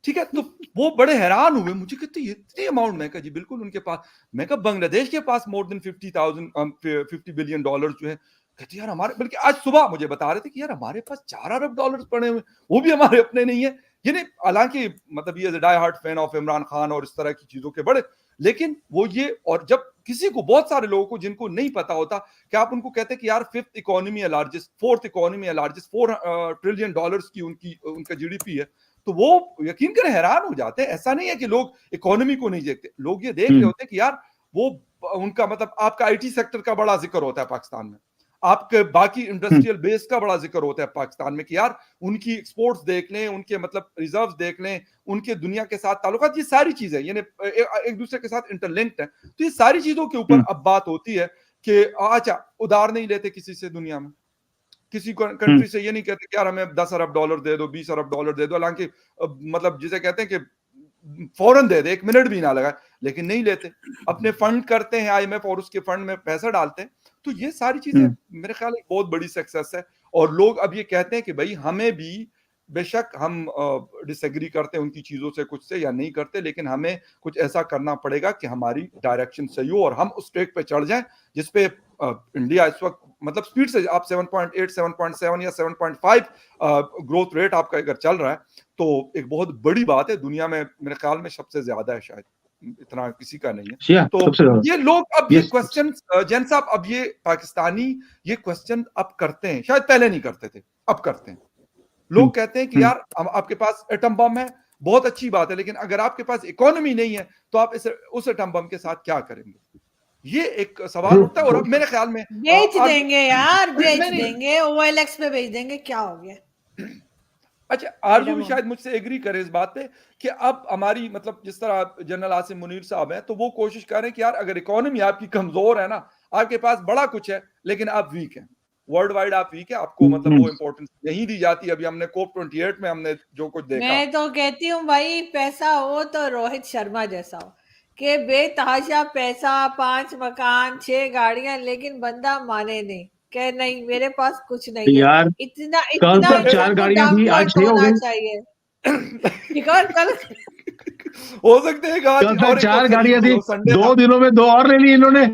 ठीक है, तो वो बड़े हैरान हुए, मुझे कहते इतनी अमाउंट। मैं कहा जी बिल्कुल उनके पास। मैं कहा बांग्लादेश के पास मोर देन $50 बिलियन जो है। कहते यार हमारे, बल्कि आज सुबह मुझे बता रहे थे कि यार हमारे पास $4 अरब पड़े हुए, वो भी हमारे अपने नहीं है। ये नहीं, हालांकि मतलब ये die hard fan of Imran Khan और इस तरह की चीजों के बड़े, लेकिन वो ये, और जब किसी को, बहुत सारे लोगों को जिनको नहीं पता होता कि आप उनको कहते हैं कि यार फोर्थ इकोनॉमी है लार्जेस्ट, $4 ट्रिलियन की उनका जीडीपी है, तो वो यकीन करें हैरान हो जाते हैं। ऐसा नहीं है कि लोग इकोनॉमी को नहीं देखते, लोग ये देख रहे होते हैं कि यार वो उनका, मतलब आपका आईटी सेक्टर का बड़ा जिक्र होता है पाकिस्तान में, आपके बाकी इंडस्ट्रियल बेस का बड़ा जिक्र होता है पाकिस्तान में, कि यार उनकी एक्सपोर्ट्स देख लें, उनके मतलब रिजर्व्स देख लें, उनके दुनिया के साथ ताल्लुकात, ये सारी चीजें यानी एक दूसरे के साथ इंटरलिंक्ड है। तो ये सारी चीजों के ऊपर अब बात होती है कि अच्छा उधार नहीं लेते किसी से दुनिया में, किसी कंट्री से ये नहीं कहते कि यार हमें $10 अरब दे दो, $20 अरब दे दो, हालांकि मतलब जिसे कहते हैं कि फौरन दे दे, 1 मिनट भी ना लगा, लेकिन नहीं लेते, अपने फंड करते हैं आईएमएफ और उसके फंड में पैसा डालते हैं। तो ये सारी चीजें मेरे ख्याल एक बहुत बड़ी सक्सेस है। और लोग अब ये कहते हैं कि भाई हमें भी, बेशक हम डिसएग्री करते हैं उनकी चीजों से, कुछ से या नहीं करते, लेकिन हमें कुछ ऐसा करना पड़ेगा कि हमारी डायरेक्शन सही हो और हम उस ट्रैक पे चढ़ जाएं जिसपे इंडिया इस वक्त मतलब स्पीड से आप 7.8, 7.7 या 7.5 ग्रोथ रेट आपका अगर चल रहा है तो एक बहुत बड़ी बात है। दुनिया में मेरे ख्याल में सबसे ज्यादा है, शायद इतना किसी का नहीं है। तो ये लोग अब ये क्वेश्चन, जैन साहब, अब ये पाकिस्तानी ये क्वेश्चन अब करते हैं, शायद पहले नहीं करते थे, अब करते हैं। लोग कहते हैं कि यार आपके पास एटम बम है, बहुत अच्छी बात है, लेकिन अगर आपके पास इकोनॉमी नहीं है तो आप उस एटम बम के साथ क्या करेंगे? ये एक सवाल उठता है। और अब मेरे ख्याल में बेच देंगे यार, बेच देंगे, OLX पे बेच देंगे, क्या हो गया? अच्छा, आरजू भी शायद मुझसे एग्री करे इस बात पे कि अब हमारी, मतलब जिस तरह जनरल आसिम मुनीर साहब हैं, तो वो कोशिश कर रहे हैं कि यार अगर इकोनॉमी आपकी कमजोर है ना, आपके पास बड़ा कुछ है लेकिन आप वीक हैं, वर्ल्ड वाइड आप वीक है, आपको मतलब वो इंपॉर्टेंस नहीं दी जाती। अभी हमने COP28 में हमने जो कुछ देखा, मैं तो कहती हूँ भाई, पैसा हो तो रोहित शर्मा जैसा हो, कि बेतहाशा पैसा, 5 मकान, 6 गाड़ियां, लेकिन बंदा माने नहीं, कह नहीं मेरे पास कुछ नहीं है। इतना कल तक 4 गाड़ियां थी, आज 6 हो गई चाहिए। कल हो सकते हैं कल तक 4 गाड़ियां थी, 2 दिनों में 2 और ले ली इन्होंने,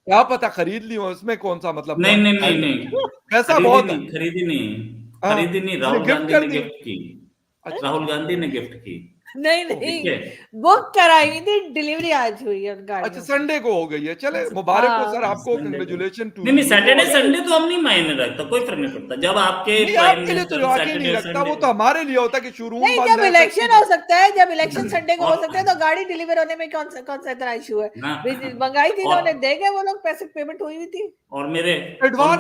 क्या पता खरीद ली हो, उसमें कौन सा मतलब। नहीं पैसा बहुत है। खरीदी नहीं, राहुल गांधी ने गिफ्ट की, राहुल गांधी ने गिफ्ट की। नहीं बुक कराई थी, डिलीवरी आज हुई है उनका। अच्छा, संडे को हो गई है, चले मुबारक हो सर आपको, कांग्रेचुलेशन टू। नहीं सैटरडे संडे तो हम नहीं मायने रखता, कोई फर्क नहीं पड़ता। जब आपके आपके लिए तो नहीं रखता, वो तो हमारे लिए होता है कि शुरू नहीं, जब इलेक्शन हो सकता है, जब इलेक्शन संडे को हो सकता है, तो गाड़ी डिलीवर होने में कौन सा इतना इशू है? मंगाई थी उन्होंने, देंगे वो लोग, पैसे पेमेंट हुई थी और मेरे एडवांस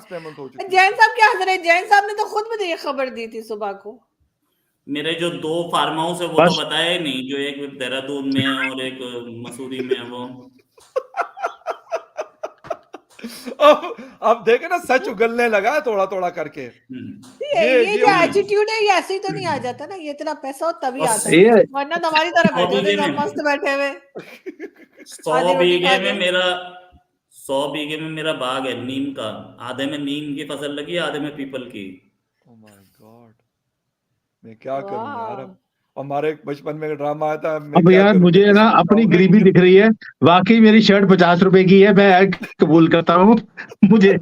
पेमेंट हो चुकी है। जैन साहब क्या हंस रहे? जैन साहब ने तो खुद मुझे ये खबर दी थी सुबह को। मेरे जो 2 फार्म हाउस है वो तो बताया नहीं, जो एक देहरादून में है और एक मसूरी में है वो। अब देखे ना, सच उगलने लगा है थोड़ा करके। ये जो एटीट्यूड है, ये ऐसे ही तो नहीं आ जाता ना, ये इतना पैसा हो तभी आता है, वरना तो हमारी तरह बैठे थे मस्त बैठे हुए। 100 बीघे में मेरा बाग है नीम का, आधे में नीम की फसल लगी, आधे में पीपल की। ओह माय गॉड, मैं क्या करूं यार। अब हमारे बचपन में ड्रामा आया था। अब यार मुझे ना अपनी गरीबी दिख रही है, वाकई मेरी शर्ट 50 रुपए की है, मैं कबूल करता हूँ मुझे।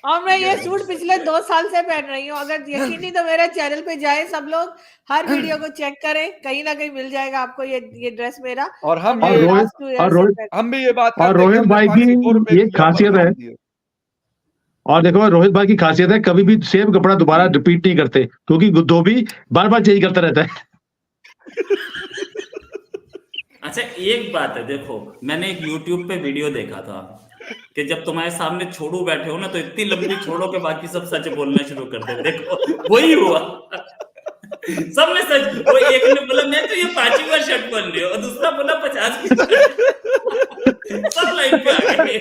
और मैं ये सूट पिछले 2 साल से पहन रही हूँ, अगर यकीन नहीं तो मेरे चैनल पे जाए सब लोग, हर वीडियो को चेक करें, कहीं ना कहीं मिल जाएगा आपको ये ड्रेस मेरा। और हम भी ये बात, और रोहित भाई की ये खासियत है, और देखो रोहित भाई की खासियत है, कभी भी सेम कपड़ा दोबारा रिपीट नहीं करते, क्योंकि धोबी बार चेंज करता रहता है। अच्छा, एक बात है, देखो मैंने एक YouTube पे वीडियो देखा था कि जब तुम्हारे सामने छोड़ू बैठे हो ना, तो इतनी लंबी छोड़ो के बाकी सब सच बोलना शुरू कर दे। देखो वही हुआ, सबने सच। वो एक ने बोला मैं तो ये 5वीं बार शर्ट पहन रही हूँ, और दूसरा बोला 50 की सब लाइन पे आ गए।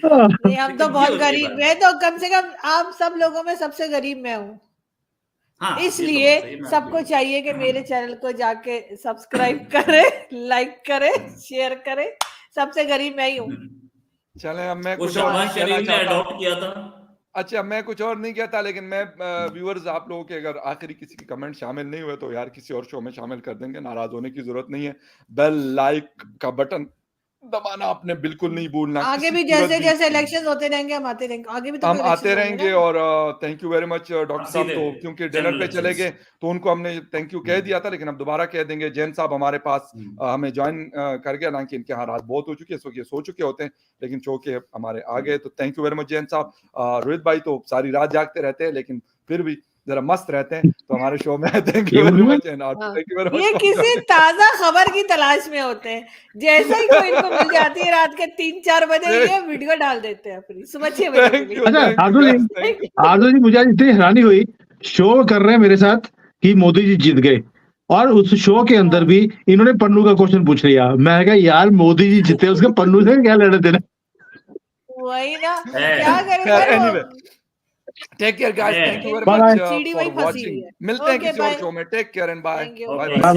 नहीं, हम तो लेकिन ये बहुत होती है गरीब बात। मैं तो कम से कम आप सब लोगों में सबसे गरीब मैं हूँ, हाँ, ये तो इसलिए बात सही है, मैं सबको आपकी- चाहिए कि मेरे चैनल को जाके सब्सक्राइब करे, लाइक करे, शेयर करे। सबसे गरीब मैं ही हूँ। चले अब मैं वो कुछ और नहीं शहबाज कहना शरीफ ने चाहता हूँ। अडॉप्ट किया था। अच्छा, मैं कुछ और नहीं कहता, लेकिन मैं व्यूअर्स आप लोगों के अगर आखिरी किसी के कमेंट शामिल नहीं हुए तो यार किसी और शो में शामिल कर देंगे, नाराज होने की जरूरत नहीं है। बेल लाइक का बटन दबाना आपने बिल्कुल नहीं भूलना, आगे किसी भी सूरत जैसे भी जैसे इलेक्शन होते रहेंगे हम आते रहेंगे, आगे भी तो हम इलेक्शन आते होंगे रहेंगे। ना। और thank you very much doctor साहब, सीधे तो क्योंकि डिनर जनरल पे चले इलेक्शंस। गए तो उनको हमने थैंक यू कह दिया था, लेकिन अब दोबारा कह देंगे। जैन साहब हमारे पास हमें ज्वाइन कर गया, ना कि इनके यहाँ रात बहुत हो चुकी है, इस वक्त ये सो चुके होते हैं, लेकिन शो के हमारे आ गए, तो thank you very much Jain साहब। रोहित भाई तो सारी रात जागते रहते हैं, लेकिन फिर भी जरा मस्त रहते हैं, तो हमारे शो में thank you very much and हाँ, थैंक यू वेरी ये मच। किसी ताजा खबर की तलाश में होते हैं, जैसे ही कोई इनको मिल जाती है रात के 3-4 बजे ये वीडियो डाल देते हैं अपनी सुबह 6 बजे के थैंक लिए। यू अच्छा thank you Aarzoo ji, thank you. आरजू जी मुझे आज इतनी हैरानी हुई, शो कर रहे हैं मेरे साथ कि मोदी जी जीत गए, और उस शो के अंदर भी इन्होंने पन्नू का क्वेश्चन पूछ लिया। मैं कहा यार मोदी जी जीते, उसके पन्नू से क्या लेने देना। वही ना, है। क्या करें खैर, पर वो anyway, टेक केयर गाइस, है। थैंक यू वेरी इनकी मच Bye. सीढ़ी फॉर वही फंसी हुई वाचिंग। है। मिलते हैं ओके किसी और बाय, शो में। Take care and bye thank you. Bye okay bye. Bye bye.